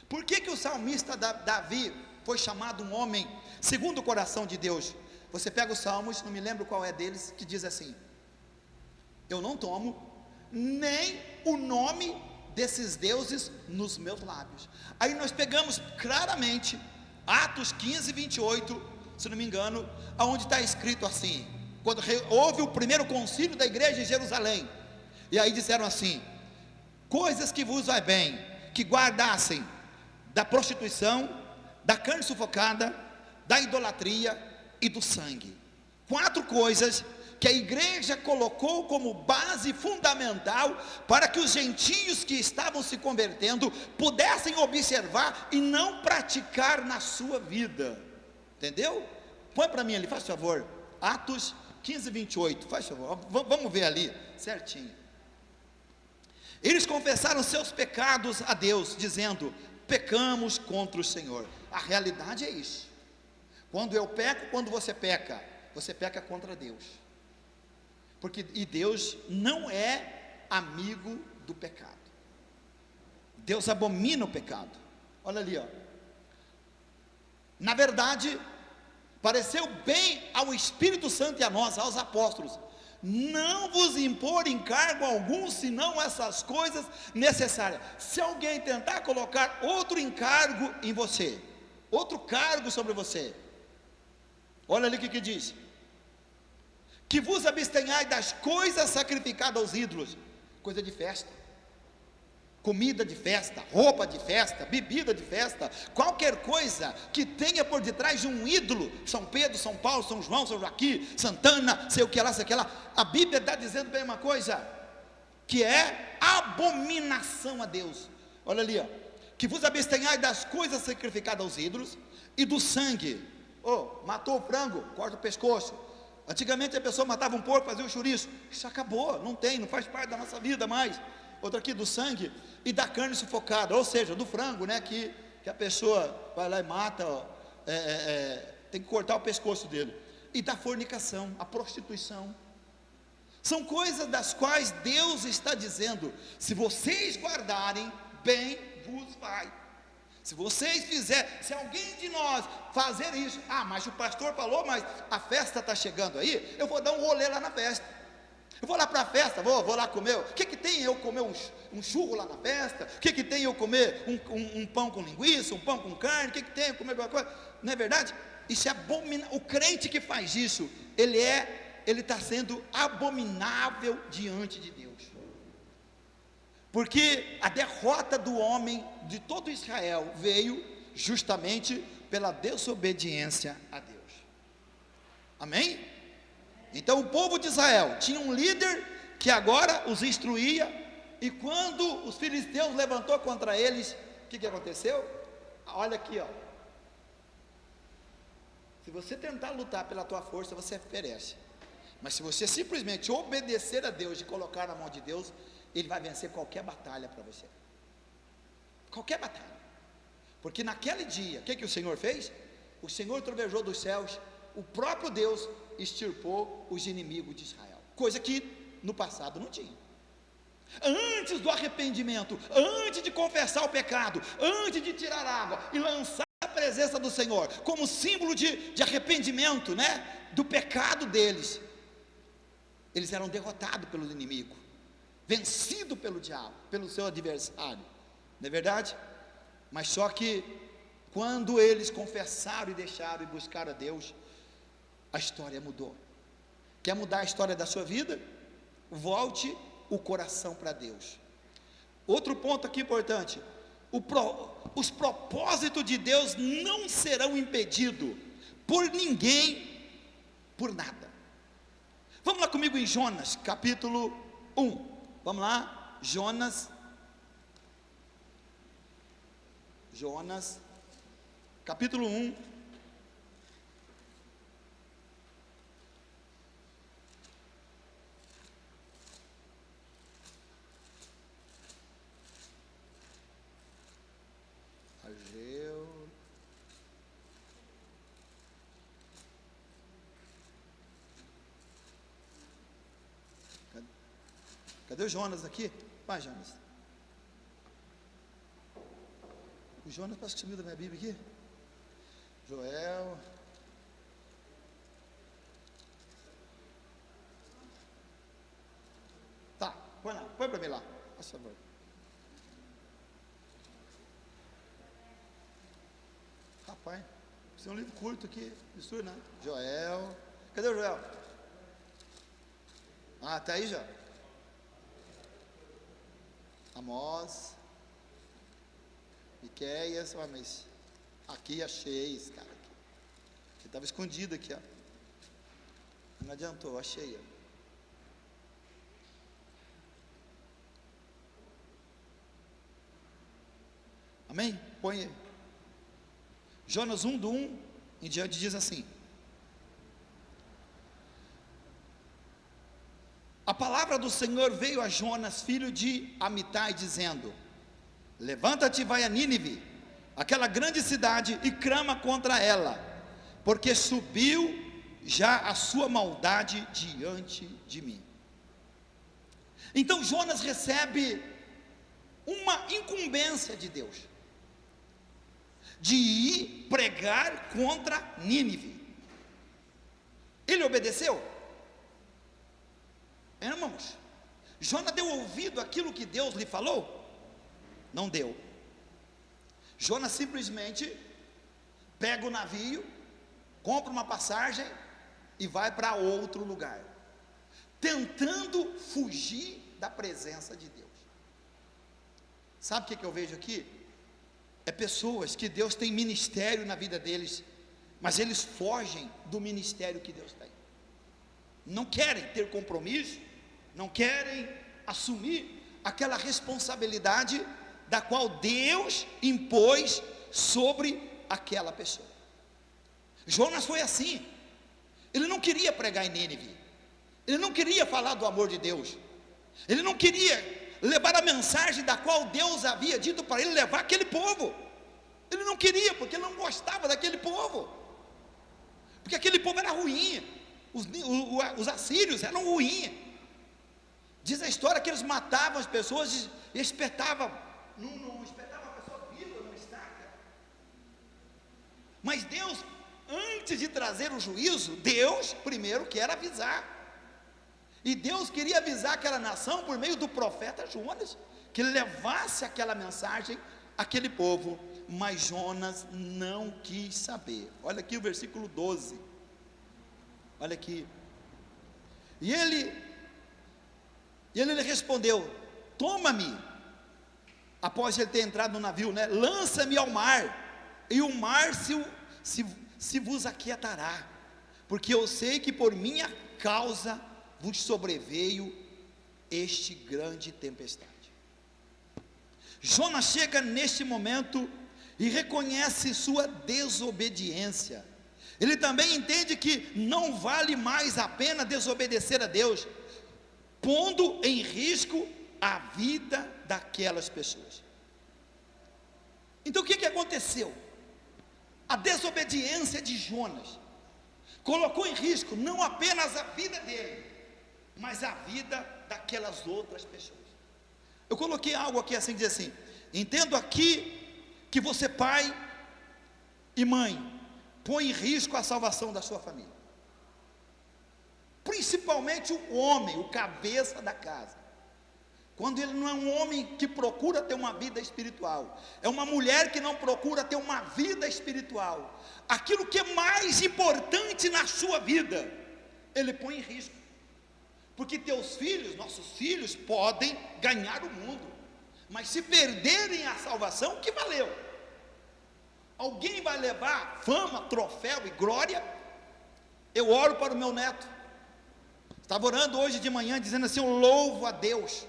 Por que o salmista Davi foi chamado um homem segundo o coração de Deus? Você pega os salmos, não me lembro qual é deles, que diz assim: eu não tomo nem o nome desses deuses nos meus lábios. Aí nós pegamos claramente Atos 15, 28, se não me engano, aonde está escrito assim, quando houve o primeiro concílio da igreja em Jerusalém, e aí disseram assim: coisas que vos vai bem, que guardassem da prostituição, da carne sufocada, da idolatria e do sangue. 4 coisas que a igreja colocou como base fundamental para que os gentios que estavam se convertendo pudessem observar e não praticar na sua vida. Entendeu? Põe para mim ali, faz favor, Atos 15, 28, faz favor, vamos ver ali, certinho. Eles confessaram seus pecados a Deus, dizendo: pecamos contra o Senhor. A realidade é isso. Quando eu peco, quando você peca contra Deus. E Deus não é amigo do pecado. Deus abomina o pecado. Olha ali, ó. Na verdade, pareceu bem ao Espírito Santo e a nós, aos apóstolos, não vos impor encargo algum, senão essas coisas necessárias. Se alguém tentar colocar outro encargo em você, outro cargo sobre você, olha ali o que diz: que vos abstenhai das coisas sacrificadas aos ídolos, coisa de festa, comida de festa, roupa de festa, bebida de festa, qualquer coisa que tenha por detrás de um ídolo, São Pedro, São Paulo, São João, São Joaquim, Santana, sei o que lá, a Bíblia está dizendo bem uma coisa, que é abominação a Deus. Olha ali, ó, que vos abstenhai das coisas sacrificadas aos ídolos, e do sangue. Matou o frango, corta o pescoço. Antigamente a pessoa matava um porco, fazia um chouriço, isso acabou, não faz parte da nossa vida mais. Outra aqui, do sangue e da carne sufocada, ou seja, do frango, né, que a pessoa vai lá e mata, tem que cortar o pescoço dele, e da fornicação, a prostituição. São coisas das quais Deus está dizendo: se vocês guardarem, bem vos vai. Se vocês fizerem, se alguém de nós fazer isso, mas o pastor falou, mas a festa está chegando aí, eu vou dar um rolê lá na festa, eu vou lá para a festa, vou lá comer. O que tem eu comer um churro lá na festa? O que tem eu comer um pão com linguiça, um pão com carne? O que tem eu comer alguma coisa? Não é verdade? Isso é abominável. O crente que faz isso, ele está sendo abominável diante de Deus, porque a derrota do homem, de todo Israel, veio justamente pela desobediência a Deus. Amém? Então o povo de Israel tinha um líder que agora os instruía, e quando os filisteus levantou contra eles, o que aconteceu? Olha aqui, ó. Se você tentar lutar pela tua força, você perece. Mas se você simplesmente obedecer a Deus e colocar na mão de Deus, Ele vai vencer qualquer batalha para você. Qualquer batalha. Porque naquele dia, o que o Senhor fez? O Senhor trovejou dos céus, o próprio Deus extirpou os inimigos de Israel, coisa que no passado não tinha. Antes do arrependimento, antes de confessar o pecado, antes de tirar água e lançar a presença do Senhor, como símbolo de arrependimento, né, do pecado deles, eles eram derrotados pelo inimigo, vencidos pelo diabo, pelo seu adversário, não é verdade? Mas só que quando eles confessaram e deixaram e buscaram a Deus, a história mudou. Quer mudar a história da sua vida? Volte o coração para Deus. Outro ponto aqui importante: os propósitos de Deus não serão impedidos por ninguém, por nada. Vamos lá comigo em Jonas, capítulo 1. Vamos lá, Jonas, capítulo 1. Cadê o Jonas aqui? Vai, Jonas. O Jonas parece que sumiu da minha Bíblia aqui. Joel. Tá, põe lá, põe para mim lá, por favor. pai. Isso é um livro curto aqui, mistura, né? Joel. Cadê o Joel? Ah, tá aí já. Amós. Miqueias. Ah, mas aqui achei esse cara aqui. Que estava escondido aqui, ó. Não adiantou, achei. Ó. Amém? Põe aí. Jonas 1, do 1 em diante diz assim: a palavra do Senhor veio a Jonas, filho de Amitai, dizendo: levanta-te e vai a Nínive, aquela grande cidade, e clama contra ela, porque subiu já a sua maldade diante de mim. Então Jonas recebe uma incumbência de Deus, de ir pregar contra Nínive. Ele obedeceu? Irmãos, Jonas deu ouvido àquilo que Deus lhe falou? Não deu. Jonas simplesmente pega o navio, compra uma passagem e vai para outro lugar, tentando fugir da presença de Deus. Sabe o que eu vejo aqui? É pessoas que Deus tem ministério na vida deles, mas eles fogem do ministério que Deus tem. Não querem ter compromisso, não querem assumir aquela responsabilidade da qual Deus impôs sobre aquela pessoa. Jonas foi assim. Ele não queria pregar em Nínive, ele não queria falar do amor de Deus, ele não queria levar a mensagem da qual Deus havia dito para ele levar aquele povo. Ele não queria, porque ele não gostava daquele povo, porque aquele povo era ruim. Os assírios eram ruins. Diz a história que eles matavam as pessoas e espetavam, não espetavam a pessoa viva numa estaca. Mas Deus, antes de trazer o juízo, Deus primeiro quer avisar. E Deus queria avisar aquela nação por meio do profeta Jonas, que ele levasse aquela mensagem àquele povo. Mas Jonas não quis saber. Olha aqui o versículo 12. Olha aqui. E ele respondeu: toma-me, após ele ter entrado no navio, né? Lança-me ao mar, e o mar se vos aquietará, porque eu sei que por minha causa vos sobreveio este grande tempestade. Jonas chega neste momento e reconhece sua desobediência. Ele também entende que não vale mais a pena desobedecer a Deus, pondo em risco a vida daquelas pessoas. Então o que aconteceu? A desobediência de Jonas colocou em risco não apenas a vida dele, mas a vida daquelas outras pessoas. Eu coloquei algo aqui assim, diz assim: entendo aqui que você, pai e mãe, põe em risco a salvação da sua família, principalmente o homem, o cabeça da casa, quando ele não é um homem que procura ter uma vida espiritual, é uma mulher que não procura ter uma vida espiritual, aquilo que é mais importante na sua vida, ele põe em risco, porque teus filhos, nossos filhos, podem ganhar o mundo, mas se perderem a salvação, o que valeu? Alguém vai levar fama, troféu e glória? Eu oro para o meu neto, estava orando hoje de manhã, dizendo assim: eu louvo a Deus,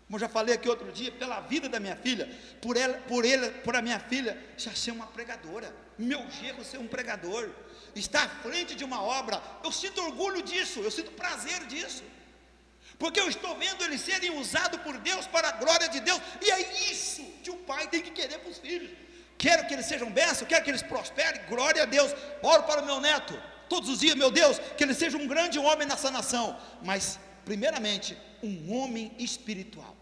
como eu já falei aqui outro dia, pela vida da minha filha, por a minha filha já ser uma pregadora, meu genro ser um pregador, estar à frente de uma obra. Eu sinto orgulho disso, eu sinto prazer disso, porque eu estou vendo eles serem usados por Deus para a glória de Deus, e é isso que o pai tem que querer para os filhos. Quero que eles sejam bênçãos, quero que eles prosperem, glória a Deus. Oro para o meu neto todos os dias: meu Deus, que ele seja um grande homem nessa nação, mas primeiramente um homem espiritual.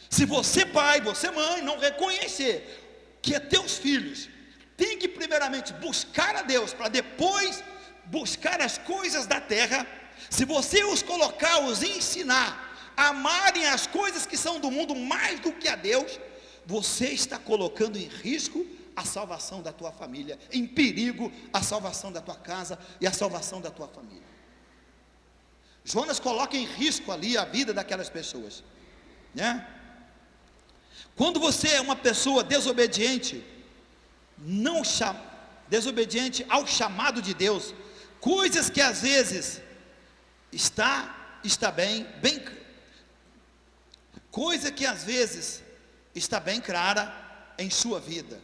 Se você, pai, você, mãe, não reconhecer que teus filhos têm que primeiramente buscar a Deus, para depois buscar as coisas da terra, se você os colocar, os ensinar a amarem as coisas que são do mundo mais do que a Deus, você está colocando em risco a salvação da tua família, em perigo a salvação da tua casa e a salvação da tua família. Jonas coloca em risco ali a vida daquelas pessoas, né? Quando você é uma pessoa desobediente, desobediente ao chamado de Deus, coisas que às vezes coisa que às vezes está bem clara em sua vida,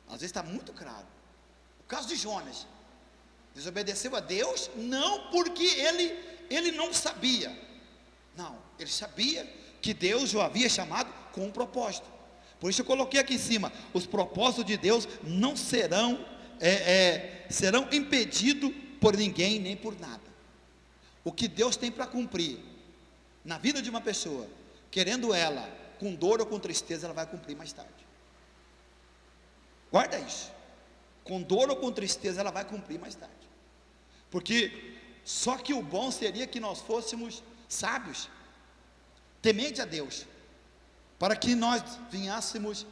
às vezes está muito claro. O caso de Jonas, desobedeceu a Deus, não porque ele não sabia, não, ele sabia que Deus o havia chamado com um propósito. Por isso eu coloquei aqui em cima: os propósitos de Deus não serão impedidos por ninguém nem por nada. O que Deus tem para cumprir na vida de uma pessoa, querendo ela com dor ou com tristeza, ela vai cumprir mais tarde. Guarda isso. Com dor ou com tristeza, ela vai cumprir mais tarde. Porque só que o bom seria que nós fôssemos sábios, temente a Deus, para que nós vinhássemos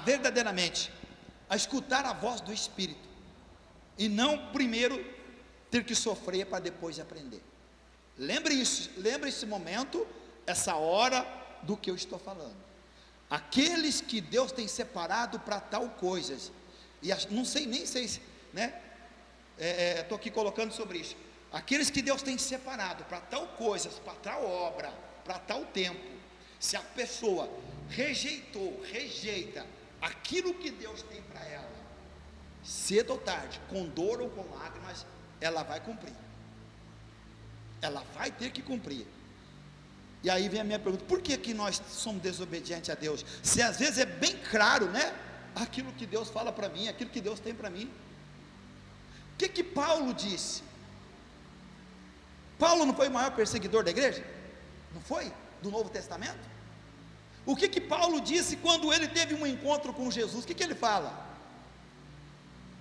verdadeiramente a escutar a voz do Espírito, e não primeiro ter que sofrer para depois aprender. Lembre isso, lembre esse momento, essa hora do que eu estou falando. Aqueles que Deus tem separado para tal coisas, e não sei nem se, né? Estou aqui colocando sobre isso. Aqueles que Deus tem separado para tal coisas, para tal obra, para tal tempo, se a pessoa rejeita aquilo que Deus tem para ela, cedo ou tarde, com dor ou com lágrimas, ela vai cumprir. Ela vai ter que cumprir. E aí vem a minha pergunta: por que nós somos desobedientes a Deus? Se às vezes é bem claro, né? Aquilo que Deus fala para mim, aquilo que Deus tem para mim. O que Paulo disse? Paulo não foi o maior perseguidor da igreja? Não foi? Do Novo Testamento? O que Paulo disse quando ele teve um encontro com Jesus? O que ele fala?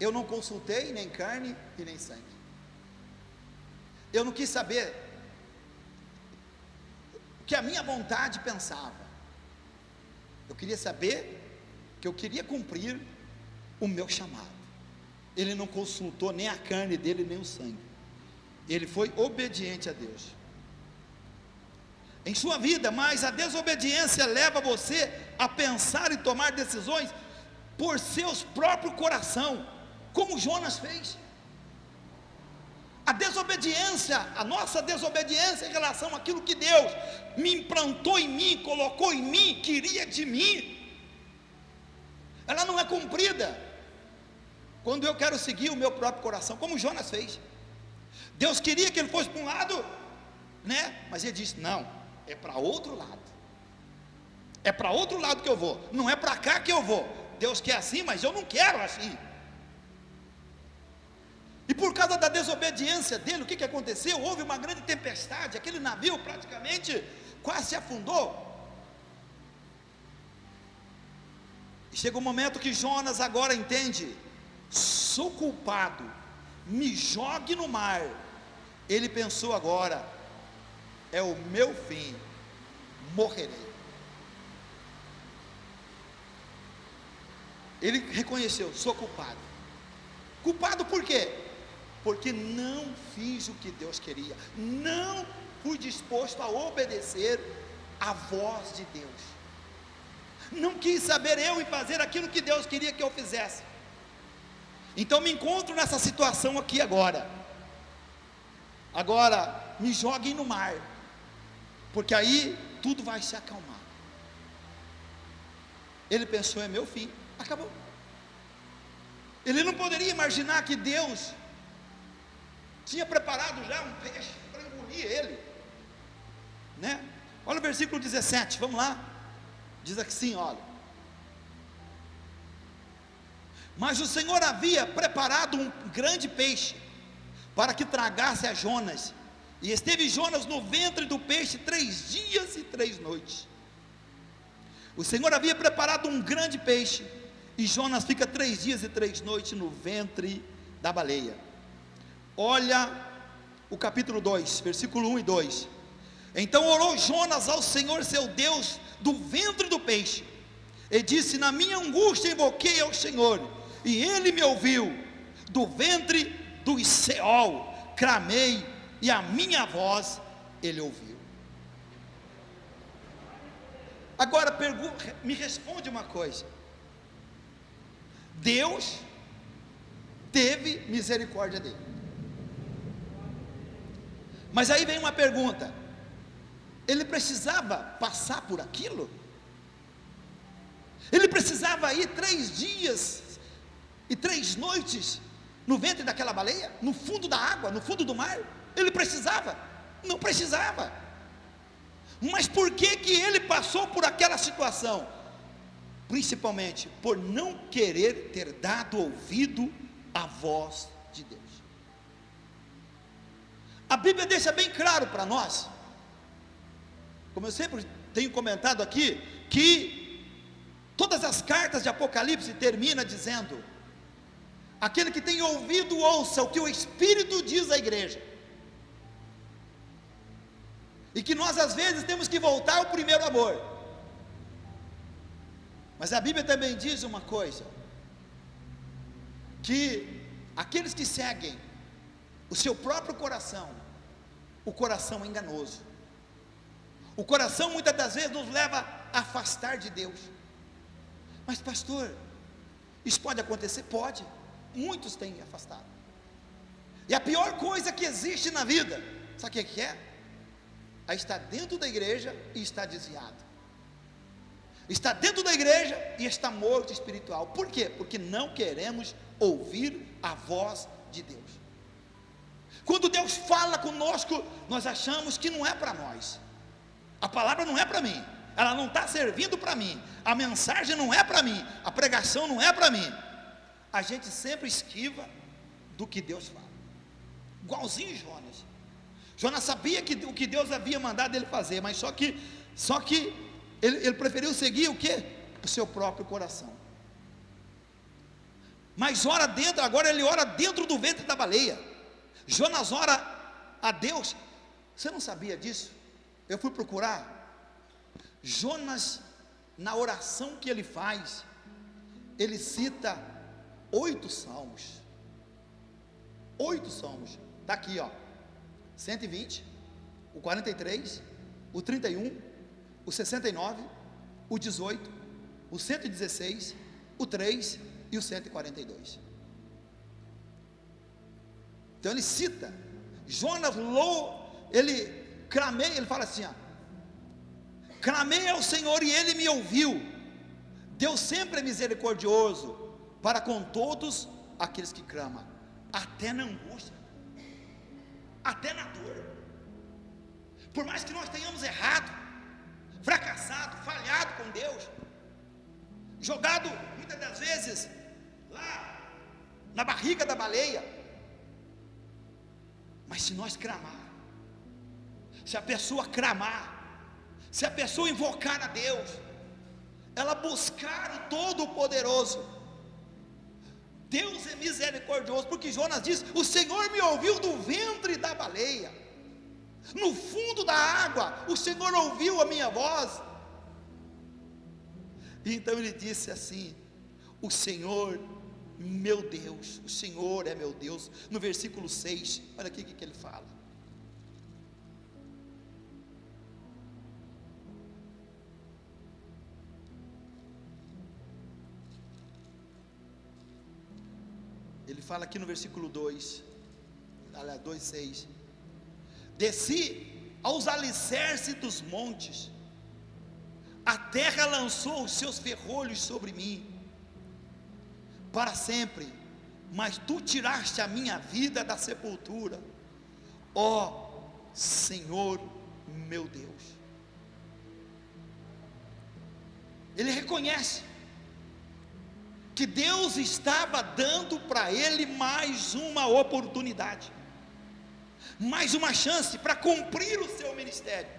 Eu não consultei nem carne e nem sangue. Eu não quis saber o que a minha vontade pensava. Eu queria saber que eu queria cumprir o meu chamado. Ele não consultou nem a carne dele, nem o sangue. Ele foi obediente a Deus em sua vida. Mas a desobediência leva você a pensar e tomar decisões por seus próprios coração, como Jonas fez. A desobediência, a nossa desobediência em relação àquilo que Deus me implantou em mim, colocou em mim, queria de mim, ela não é cumprida quando eu quero seguir o meu próprio coração, como Jonas fez. Deus queria que ele fosse para um lado, né? Mas ele disse: não, é para outro lado. É para outro lado que eu vou, não é para cá que eu vou. Deus quer assim, mas eu não quero assim. E por causa da desobediência dele, o que aconteceu? Houve uma grande tempestade, aquele navio praticamente quase se afundou. E chega um momento que Jonas agora entende: sou culpado, me jogue no mar. Ele pensou agora: é o meu fim, morrerei. Ele reconheceu: sou culpado. Culpado por quê? Porque não fiz o que Deus queria, não fui disposto a obedecer a voz de Deus, não quis saber eu e fazer aquilo que Deus queria que eu fizesse. Então me encontro nessa situação aqui agora. Agora me joguem no mar, porque aí tudo vai se acalmar. Ele pensou: é meu fim, acabou. Ele não poderia imaginar que Deus tinha preparado já um peixe para engolir ele, né? Olha o versículo 17, vamos lá. Diz assim, olha: mas o Senhor havia preparado um grande peixe para que tragasse a Jonas, e esteve Jonas no ventre do peixe 3 dias e 3 noites. O Senhor havia preparado um grande peixe, e Jonas fica 3 dias e 3 noites no ventre da baleia. Olha o capítulo 2, versículo 1 e 2. Então orou Jonas ao Senhor seu Deus do ventre do peixe: Ele disse: na minha angústia invoquei ao Senhor, e Ele me ouviu. Do ventre do Seol clamei, e a minha voz Ele ouviu. Agora me responde uma coisa: Deus teve misericórdia dele. Mas aí vem uma pergunta: ele precisava passar por aquilo? Ele precisava ir 3 dias e 3 noites no ventre daquela baleia, no fundo da água, no fundo do mar? Ele precisava? Não precisava. Mas por que que ele passou por aquela situação? Principalmente por não querer ter dado ouvido à voz de Deus. A Bíblia deixa bem claro para nós, como eu sempre tenho comentado aqui, que todas as cartas de Apocalipse terminam dizendo: aquele que tem ouvido, ouça o que o Espírito diz à igreja. E que nós às vezes temos que voltar ao primeiro amor. Mas a Bíblia também diz uma coisa: que aqueles que seguem o seu próprio coração, o coração é enganoso. O coração muitas das vezes nos leva a afastar de Deus. Mas pastor, isso pode acontecer? Pode. Muitos têm afastado. E a pior coisa que existe na vida, sabe o que é? É estar dentro da igreja e estar desviado. Está dentro da igreja e está morto espiritual. Por quê? Porque não queremos ouvir a voz de Deus. Quando Deus fala conosco, nós achamos que não é para nós. A palavra não é para mim, ela não está servindo para mim, a mensagem não é para mim, a pregação não é para mim. A gente sempre esquiva do que Deus fala. Igualzinho Jonas. Jonas sabia que o que Deus havia mandado ele fazer, mas só que ele preferiu seguir o quê? O seu próprio coração. Mas agora ele ora dentro do ventre da baleia. Jonas ora a Deus. Você não sabia disso? Eu fui procurar. Jonas, na oração que ele faz, ele cita 8 salmos. 8 salmos. Está aqui, ó: 120, o 43, o 31, o 69, o 18, o 116, o 3 e o 142. Então ele cita. Jonas, ele fala assim, ó: clamei ao Senhor e Ele me ouviu. Deus sempre é misericordioso para com todos aqueles que clamam, até na angústia, até na dor. Por mais que nós tenhamos errado, fracassado, falhado com Deus, jogado muitas das vezes lá na barriga da baleia, mas se nós clamar, se a pessoa clamar, se a pessoa invocar a Deus, ela buscar o Todo-Poderoso, Deus é misericordioso, porque Jonas diz: o Senhor me ouviu do ventre da baleia, no fundo da água, o Senhor ouviu a minha voz. E então ele disse assim: o Senhor, meu Deus, o Senhor é meu Deus. No versículo 6, olha aqui o que ele fala. Ele fala aqui no versículo 2, 2:6: desci aos alicerces dos montes, a terra lançou os seus ferrolhos sobre mim, para sempre, mas tu tiraste a minha vida da sepultura, ó Senhor meu Deus. Ele reconhece que Deus estava dando para ele mais uma oportunidade, mais uma chance para cumprir o seu ministério,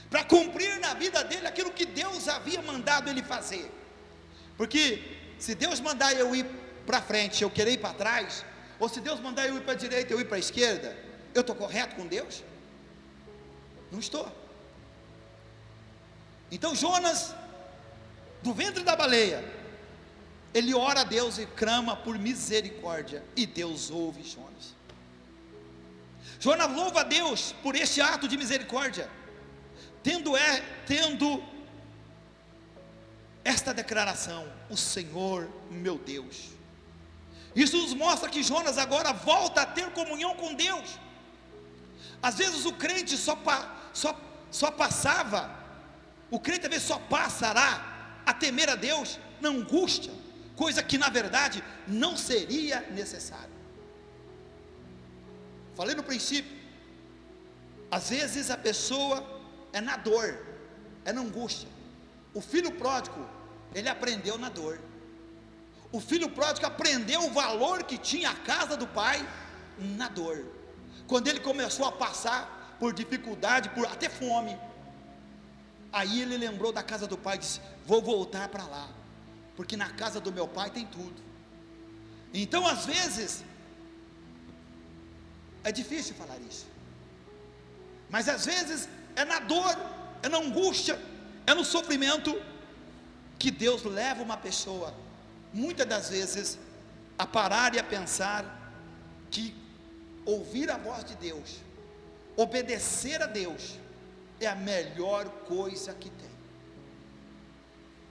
para cumprir na vida dele aquilo que Deus havia mandado ele fazer. Porque se Deus mandar eu ir para frente, eu querer ir para trás, ou se Deus mandar eu ir para a direita, eu ir para a esquerda, eu estou correto com Deus? Não estou. Então Jonas, do ventre da baleia, ele ora a Deus e clama por misericórdia, e Deus ouve Jonas. Jonas louva a Deus por este ato de misericórdia, tendo esta declaração: o Senhor meu Deus. Isso nos mostra que Jonas agora volta a ter comunhão com Deus. Às vezes o crente só passava, o crente às vezes só passará a temer a Deus na angústia, coisa que na verdade não seria necessário. Falei no princípio, às vezes a pessoa é na dor, é na angústia. O filho pródigo, ele aprendeu na dor. O filho pródigo aprendeu o valor que tinha a casa do pai na dor. Quando ele começou a passar por dificuldade, por até fome, aí ele lembrou da casa do pai e disse: vou voltar para lá, porque na casa do meu pai tem tudo. Então às vezes é difícil falar isso, mas às vezes é na dor, é na angústia, é no sofrimento que Deus leva uma pessoa, muitas das vezes, a parar e a pensar que ouvir a voz de Deus, obedecer a Deus, é a melhor coisa que tem.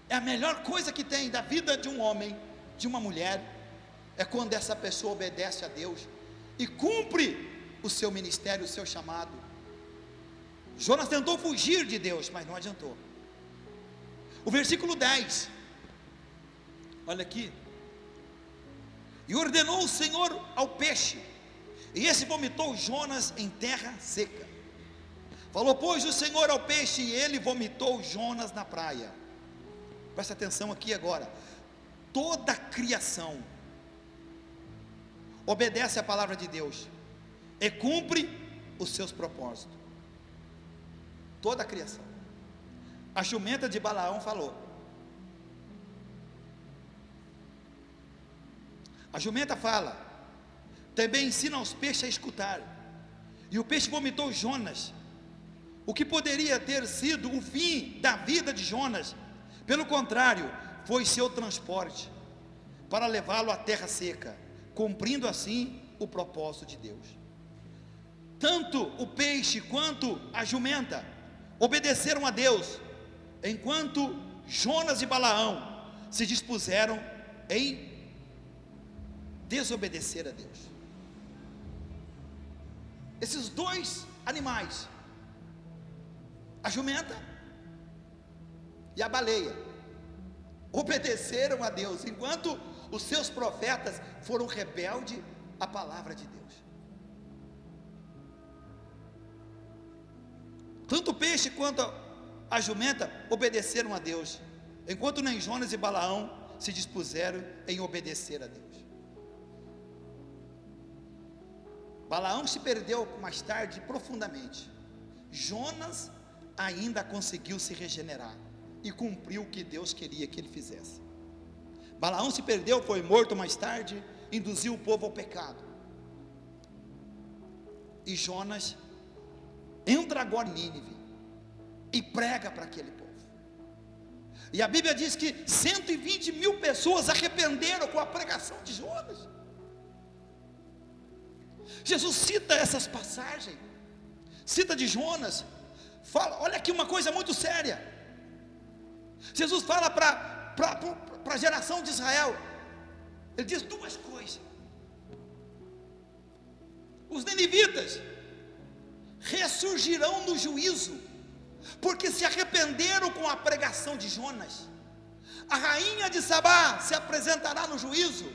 É a melhor coisa que tem da vida de um homem, de uma mulher, é quando essa pessoa obedece a Deus e cumpre o seu ministério, o seu chamado. Jonas tentou fugir de Deus, mas não adiantou. O versículo 10, olha aqui: e ordenou o Senhor ao peixe, e esse vomitou Jonas em terra seca. Falou, pois, o Senhor ao peixe, e ele vomitou Jonas na praia. Presta atenção aqui agora. Toda a criação obedece à palavra de Deus e cumpre os seus propósitos. Toda a criação. A jumenta de Balaão falou. A jumenta fala. Também ensina aos peixes a escutar. E o peixe vomitou Jonas. O que poderia ter sido o fim da vida de Jonas, pelo contrário, foi seu transporte para levá-lo à terra seca, cumprindo assim o propósito de Deus. Tanto o peixe quanto a jumenta obedeceram a Deus, enquanto Jonas e Balaão se dispuseram em desobedecer a Deus. Esses dois animais, a jumenta e a baleia, obedeceram a Deus, enquanto os seus profetas foram rebeldes à palavra de Deus. Tanto o peixe quanto a jumenta obedeceram a Deus, enquanto nem Jonas e Balaão se dispuseram em obedecer a Deus. Balaão se perdeu mais tarde profundamente. Jonas ainda conseguiu se regenerar e cumpriu o que Deus queria que ele fizesse. Balaão se perdeu, foi morto mais tarde, induziu o povo ao pecado. E Jonas entra agora em Nínive e prega para aquele povo. E a Bíblia diz que 120 mil pessoas arrependeram com a pregação de Jonas. Jesus cita essas passagens, cita de Jonas, fala, olha aqui uma coisa muito séria. Jesus fala para a geração de Israel, ele diz duas coisas. Os ninivitas ressurgirão no juízo, porque se arrependeram com a pregação de Jonas. A rainha de Sabá se apresentará no juízo,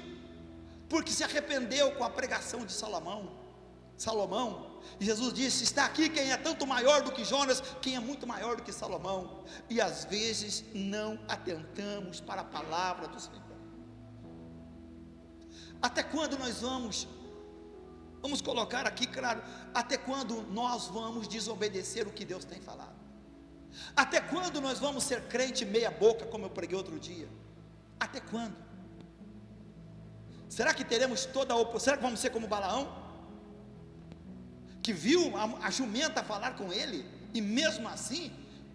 porque se arrependeu com a pregação de Salomão. E Jesus disse, está aqui quem é tanto maior do que Jonas, quem é muito maior do que Salomão. E às vezes não atentamos para a palavra do Senhor. Até quando nós vamos colocar aqui claro, até quando nós vamos desobedecer o que Deus tem falado? Até quando nós vamos ser crente meia boca, como eu preguei outro dia? Até quando? Será que teremos será que vamos ser como Balaão? Que viu a jumenta falar com ele, e mesmo assim,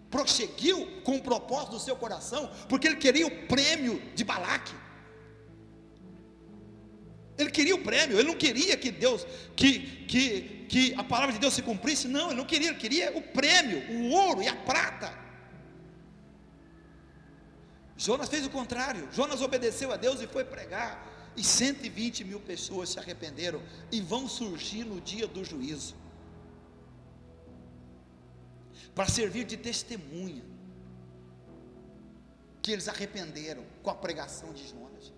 prosseguiu com o propósito do seu coração, porque ele queria o prêmio de Balaque. Ele queria o prêmio, ele não queria que Deus, que a palavra de Deus se cumprisse, não, ele não queria, ele queria o prêmio, o ouro e a prata. Jonas fez o contrário. Jonas obedeceu a Deus e foi pregar, e 120 mil pessoas se arrependeram, e vão surgir no dia do juízo, para servir de testemunha, que eles arrependeram com a pregação de Jonas.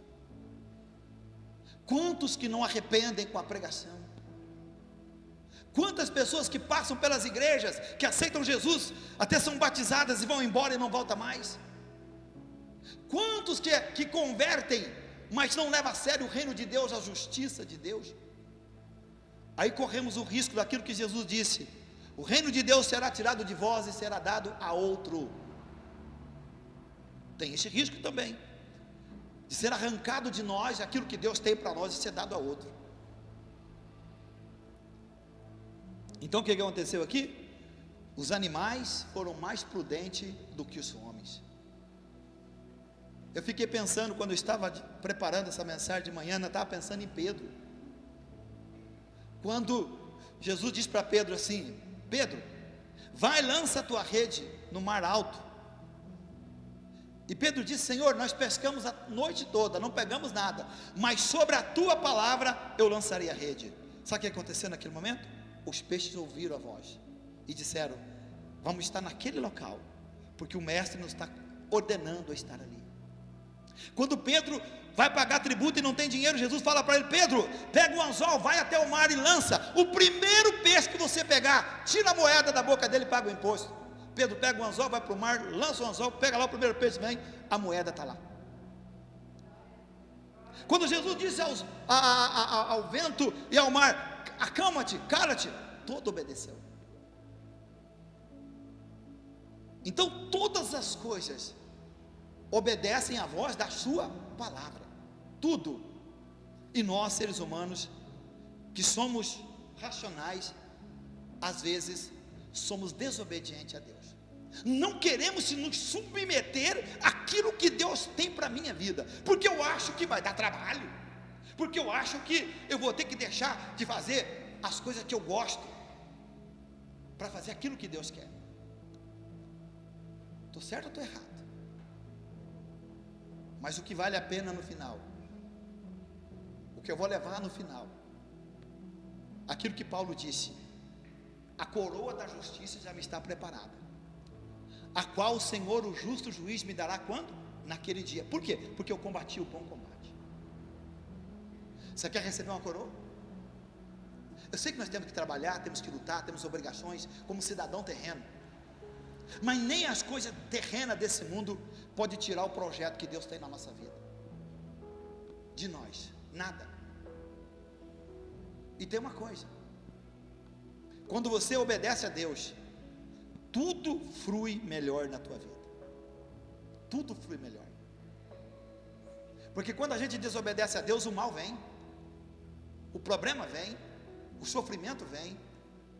Quantos que não arrependem com a pregação? Quantas pessoas que passam pelas igrejas, que aceitam Jesus, até são batizadas e vão embora e não voltam mais? Quantos que convertem, mas não levam a sério o reino de Deus, a justiça de Deus? Aí corremos o risco daquilo que Jesus disse: o reino de Deus será tirado de vós e será dado a outro. Tem esse risco também, de ser arrancado de nós aquilo que Deus tem para nós e ser dado a outro. Então o que aconteceu aqui? Os animais foram mais prudentes do que os homens. Eu fiquei pensando, quando eu estava preparando essa mensagem de manhã, eu estava pensando em Pedro. Quando Jesus diz para Pedro assim: Pedro, vai, lança a tua rede no mar alto. E Pedro disse: Senhor, nós pescamos a noite toda, não pegamos nada, mas sobre a tua palavra eu lançarei a rede. Sabe o que aconteceu naquele momento? Os peixes ouviram a voz e disseram: vamos estar naquele local, porque o mestre nos está ordenando a estar ali. Quando Pedro vai pagar tributo e não tem dinheiro, Jesus fala para ele: Pedro, pega um anzol, vai até o mar e lança. O primeiro peixe que você pegar, tira a moeda da boca dele e paga o imposto. Pedro pega o anzol, vai para o mar, lança o anzol, pega lá o primeiro peixe, vem, a moeda está lá. Quando Jesus disse ao vento e ao mar: acalma-te, cala-te, todo obedeceu. Então todas as coisas obedecem à voz da sua palavra, tudo. E nós, seres humanos, que somos racionais, às vezes somos desobedientes a Deus, não queremos nos submeter àquilo que Deus tem para a minha vida, porque eu acho que vai dar trabalho, porque eu acho que eu vou ter que deixar de fazer as coisas que eu gosto, para fazer aquilo que Deus quer. Estou certo ou estou errado? Mas o que vale a pena no final, o que eu vou levar no final, aquilo que Paulo disse: a coroa da justiça já me está preparada, a qual o Senhor, o justo juiz, me dará quando? Naquele dia. Por quê? Porque eu combati o bom combate. Você quer receber uma coroa? Eu sei que nós temos que trabalhar, temos que lutar, temos obrigações como cidadão terreno, mas nem as coisas terrenas desse mundo pode tirar o projeto que Deus tem na nossa vida, de nós, nada. E tem uma coisa: quando você obedece a Deus, tudo flui melhor na tua vida, tudo flui melhor. Porque quando a gente desobedece a Deus, o mal vem, o problema vem, o sofrimento vem,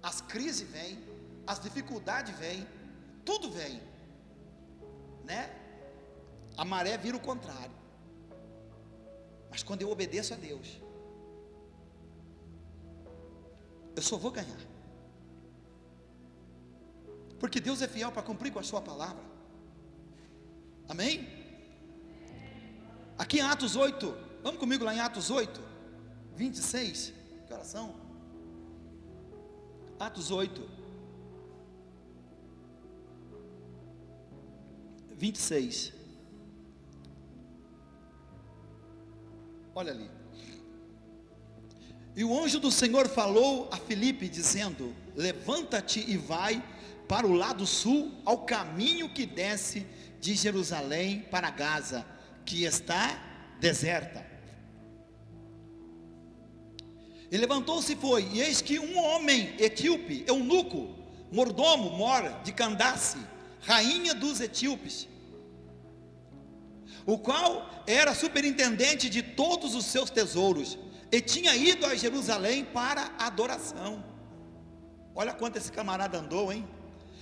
as crises vêm, as dificuldades vêm, tudo vem, né? A maré vira o contrário. Mas quando eu obedeço a Deus, eu só vou ganhar, porque Deus é fiel para cumprir com a sua palavra. Amém? Aqui em Atos 8, vamos comigo lá em Atos 8, 26, que oração? Atos 8, 26, olha ali. E o anjo do Senhor falou a Filipe, dizendo: levanta-te e vai para o lado sul, ao caminho que desce de Jerusalém para Gaza, que está deserta. E levantou-se e foi, e eis que um homem etíope, eunuco, mordomo, mor de Candace, rainha dos etíopes, o qual era superintendente de todos os seus tesouros, e tinha ido a Jerusalém para adoração. Olha quanto esse camarada andou, hein?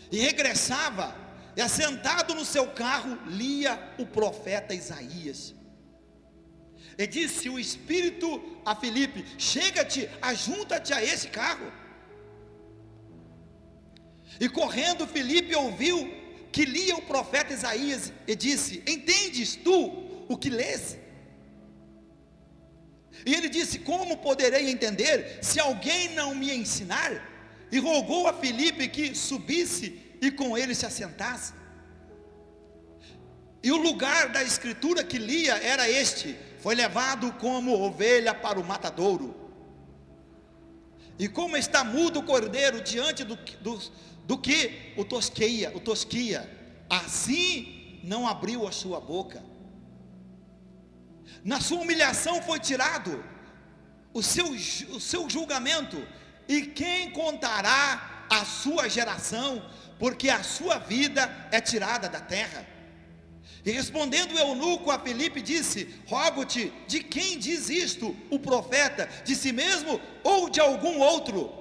E regressava e assentado no seu carro, lia o profeta Isaías. E disse o Espírito a Filipe: chega-te, ajunta-te a esse carro. E correndo Filipe ouviu que lia o profeta Isaías, e disse: entendes tu o que lês? E ele disse: como poderei entender se alguém não me ensinar? E rogou a Filipe que subisse e com ele se assentasse. E o lugar da escritura que lia era este: foi levado como ovelha para o matadouro, e como está mudo o cordeiro diante do que o tosqueia, assim não abriu a sua boca. Na sua humilhação foi tirado o seu julgamento, e quem contará a sua geração? Porque a sua vida é tirada da terra. E respondendo o eunuco a Filipe, disse: rogo-te, de quem diz isto o profeta? De si mesmo ou de algum outro?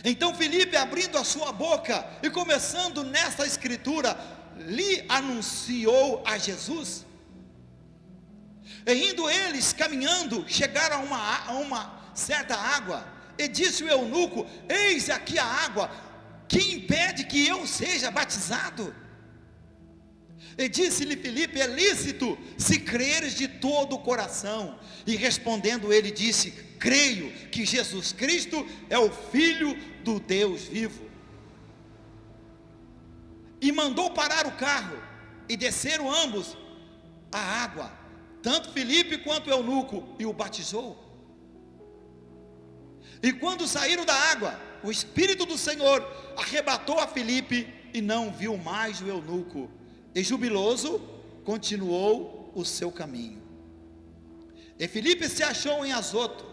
Então Filipe, abrindo a sua boca e começando nesta escritura, lhe anunciou a Jesus. E indo eles caminhando, chegaram a uma certa água, e disse o eunuco: eis aqui a água, que impede que eu seja batizado? E disse-lhe Filipe: é lícito, se creres de todo o coração. E respondendo ele disse: creio que Jesus Cristo é o Filho do Deus vivo. E mandou parar o carro, e desceram ambos a água, tanto Filipe quanto o eunuco, e o batizou. E quando saíram da água, o Espírito do Senhor arrebatou a Filipe, e não viu mais o eunuco. E jubiloso continuou o seu caminho. E Filipe se achou em Azoto,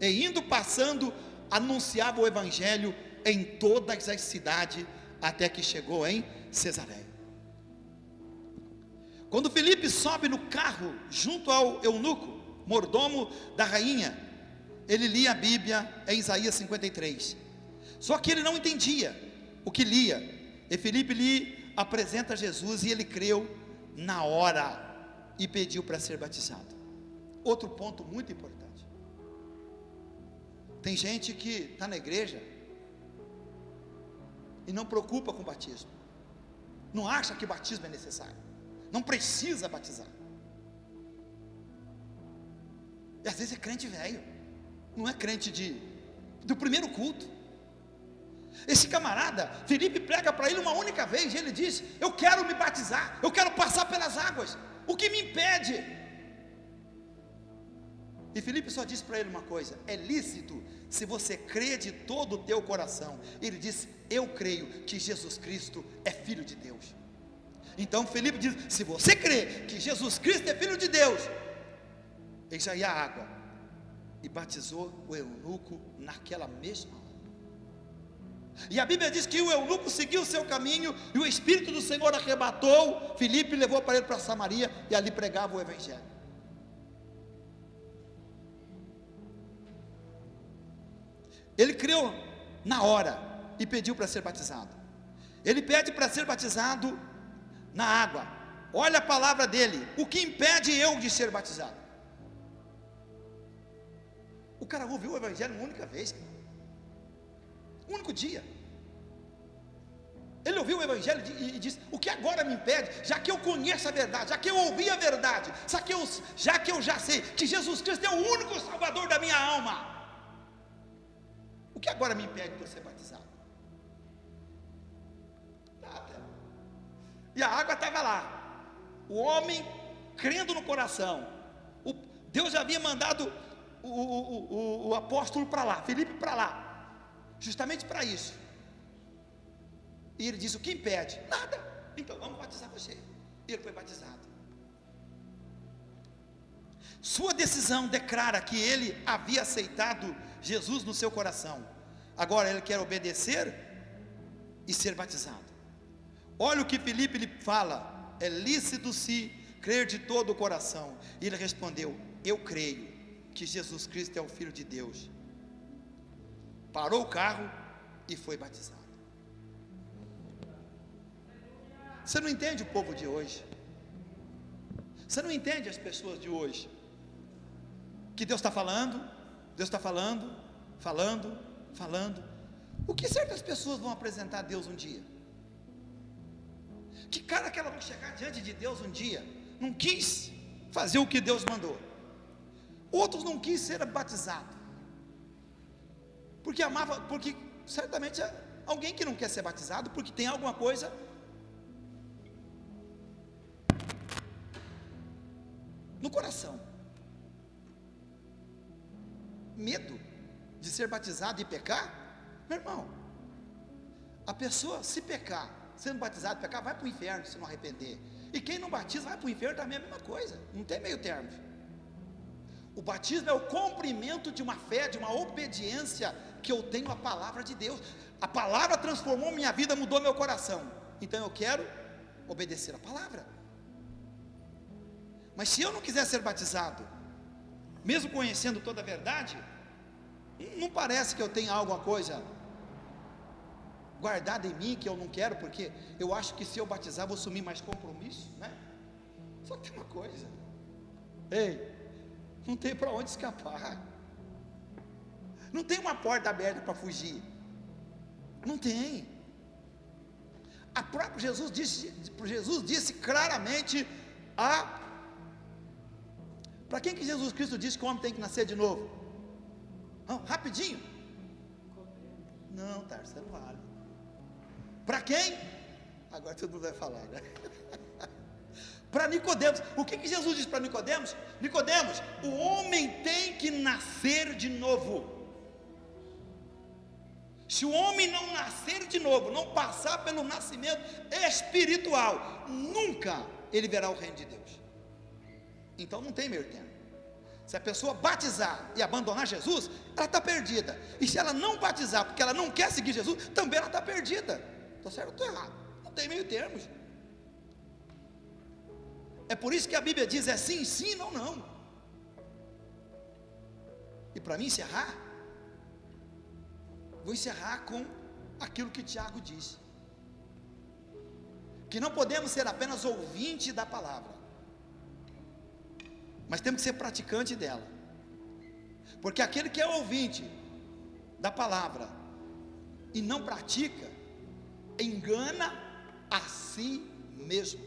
e indo passando, anunciava o evangelho em todas as cidades, até que chegou em Cesareia. Quando Filipe sobe no carro junto ao eunuco, mordomo da rainha, ele lia a Bíblia em Isaías 53. Só que ele não entendia o que lia. E Filipe lhe apresenta Jesus, e ele creu na hora e pediu para ser batizado. Outro ponto muito importante: tem gente que está na igreja e não preocupa com o batismo, não acha que batismo é necessário, não precisa batizar. E às vezes é crente velho, não é crente do primeiro culto. Esse camarada, Filipe prega para ele uma única vez, e ele diz: eu quero me batizar, eu quero passar pelas águas, o que me impede? E Filipe só disse para ele uma coisa: é lícito, se você crê de todo o teu coração. Ele disse: eu creio que Jesus Cristo é Filho de Deus. Então Filipe diz: se você crê que Jesus Cristo é Filho de Deus, ele já ia à água, e batizou o eunuco naquela mesma hora. E a Bíblia diz que o eunuco seguiu o seu caminho, e o Espírito do Senhor arrebatou Filipe e levou para ele para Samaria, e ali pregava o evangelho. Ele creu na hora e pediu para ser batizado. Ele pede para ser batizado na água. Olha a palavra dele: o que impede eu de ser batizado? O cara ouviu o evangelho uma única vez, um único dia. Ele ouviu o evangelho e disse: o que agora me impede, já que eu conheço a verdade, já que eu ouvi a verdade, já que eu já sei que Jesus Cristo é o único salvador da minha alma, o que agora me impede de eu ser batizado? Nada. E a água estava lá, o homem crendo no coração. Deus já havia mandado o apóstolo para lá, Filipe para lá, justamente para isso. E ele disse: o que impede? Nada. Então vamos batizar você. E ele foi batizado. Sua decisão declara que ele havia aceitado Jesus no seu coração. Agora ele quer obedecer e ser batizado. Olha o que Filipe lhe fala: é lícito se crer de todo o coração. E ele respondeu: eu creio que Jesus Cristo é o Filho de Deus. Parou o carro e foi batizado. Você não entende o povo de hoje. Você não entende as pessoas de hoje. Que Deus está falando, falando. O que certas pessoas vão apresentar a Deus um dia? Que cara que elas vão chegar diante de Deus um dia? Não quis fazer o que Deus mandou. Outros não quis ser batizado. Porque amava, porque certamente alguém que não quer ser batizado, porque tem alguma coisa no coração. Medo de ser batizado e pecar. Meu irmão, a pessoa, se pecar, sendo batizado e pecar, vai para o inferno se não arrepender. E quem não batiza vai para o inferno também, é a mesma coisa. Não tem meio termo. O batismo é o cumprimento de uma fé, de uma obediência que eu tenho à palavra de Deus. A palavra transformou minha vida, mudou meu coração. Então eu quero obedecer a palavra. Mas se eu não quiser ser batizado, mesmo conhecendo toda a verdade, não parece que eu tenho alguma coisa guardada em mim que eu não quero, porque eu acho que se eu batizar vou assumir mais compromisso, né? Só que tem uma coisa, ei, não tem para onde escapar, não tem uma porta aberta para fugir, não tem. A própria Jesus disse claramente para quem que Jesus Cristo disse que o homem tem que nascer de novo? Não, rapidinho. Não, Tarso, você não vale. Para quem? Agora todo mundo vai falar, né? Para Nicodemos. O que que Jesus disse para Nicodemos? Nicodemos, o homem tem que nascer de novo. Se o homem não nascer de novo, não passar pelo nascimento espiritual, nunca ele verá o reino de Deus. Então não tem meio termo. Se a pessoa batizar e abandonar Jesus, ela está perdida. E se ela não batizar porque ela não quer seguir Jesus, também ela está perdida. Estou certo ou estou errado? Não tem meio termos. É por isso que a Bíblia diz é sim, sim, não, não. E para mim encerrar, vou encerrar com aquilo que Tiago disse, que não podemos ser apenas ouvinte da palavra, mas temos que ser praticante dela, porque aquele que é ouvinte da palavra e não pratica, engana a si mesmo.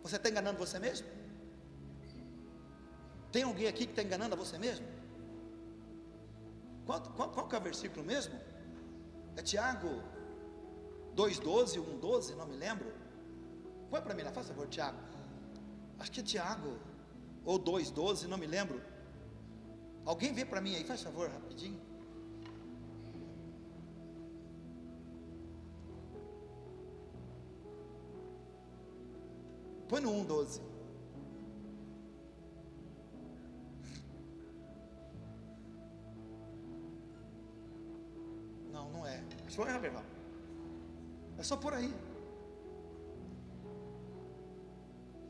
Você está enganando você mesmo? Tem alguém aqui que está enganando a você mesmo? Qual que é o versículo mesmo? É Tiago 2,12, 1,12, não me lembro. Põe para mim lá, faz favor, Tiago. Acho que é Tiago ou 2,12, não me lembro. Alguém vê para mim aí, faz favor, rapidinho. Põe no 1,12. Não é. Acho que foi verbal. É só por aí.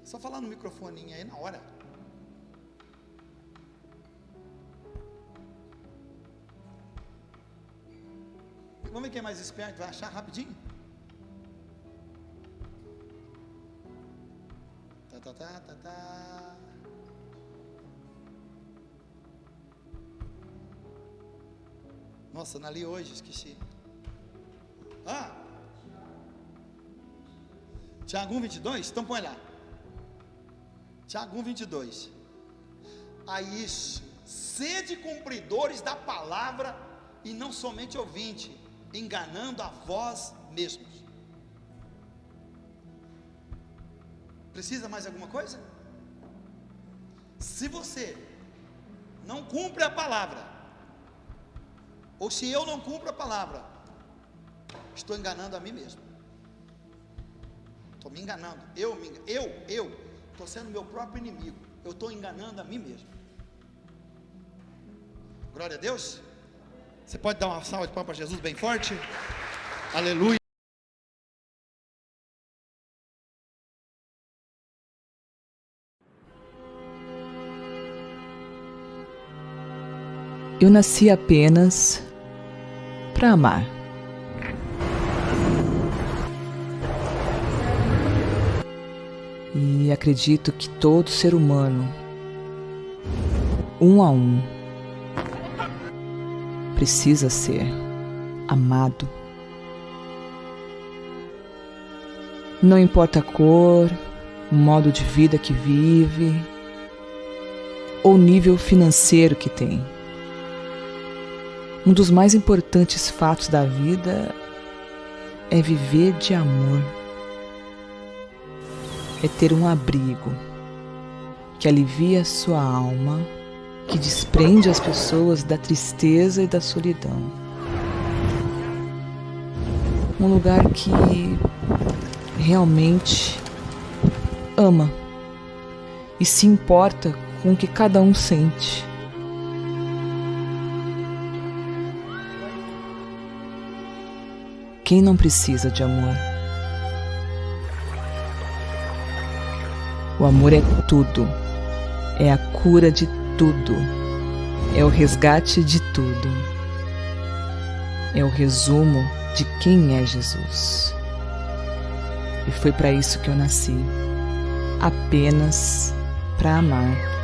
É só falar no microfoninho aí na hora. Vamos ver quem é mais esperto, vai achar rapidinho. Tá. Nossa, não li hoje, esqueci. Tiago 1,22, então põe lá. Tiago 1,22. A isso, sede cumpridores da palavra e não somente ouvinte, enganando a vós mesmos. Precisa mais alguma coisa? Se você não cumpre a palavra, ou se eu não cumpro a palavra, estou enganando a mim mesmo. Estou me enganando. Eu estou sendo meu próprio inimigo. Eu estou enganando a mim mesmo. Glória a Deus. Você pode dar uma salva de palmas para Jesus bem forte? Aleluia. Eu nasci apenas para amar. E acredito que todo ser humano, um a um, precisa ser amado. Não importa a cor, o modo de vida que vive ou o nível financeiro que tem. Um dos mais importantes fatos da vida é viver de amor. É ter um abrigo que alivia a sua alma, que desprende as pessoas da tristeza e da solidão. Um lugar que realmente ama e se importa com o que cada um sente. Quem não precisa de amor? O amor é tudo, é a cura de tudo, é o resgate de tudo, é o resumo de quem é Jesus. E foi para isso que eu nasci, apenas para amar.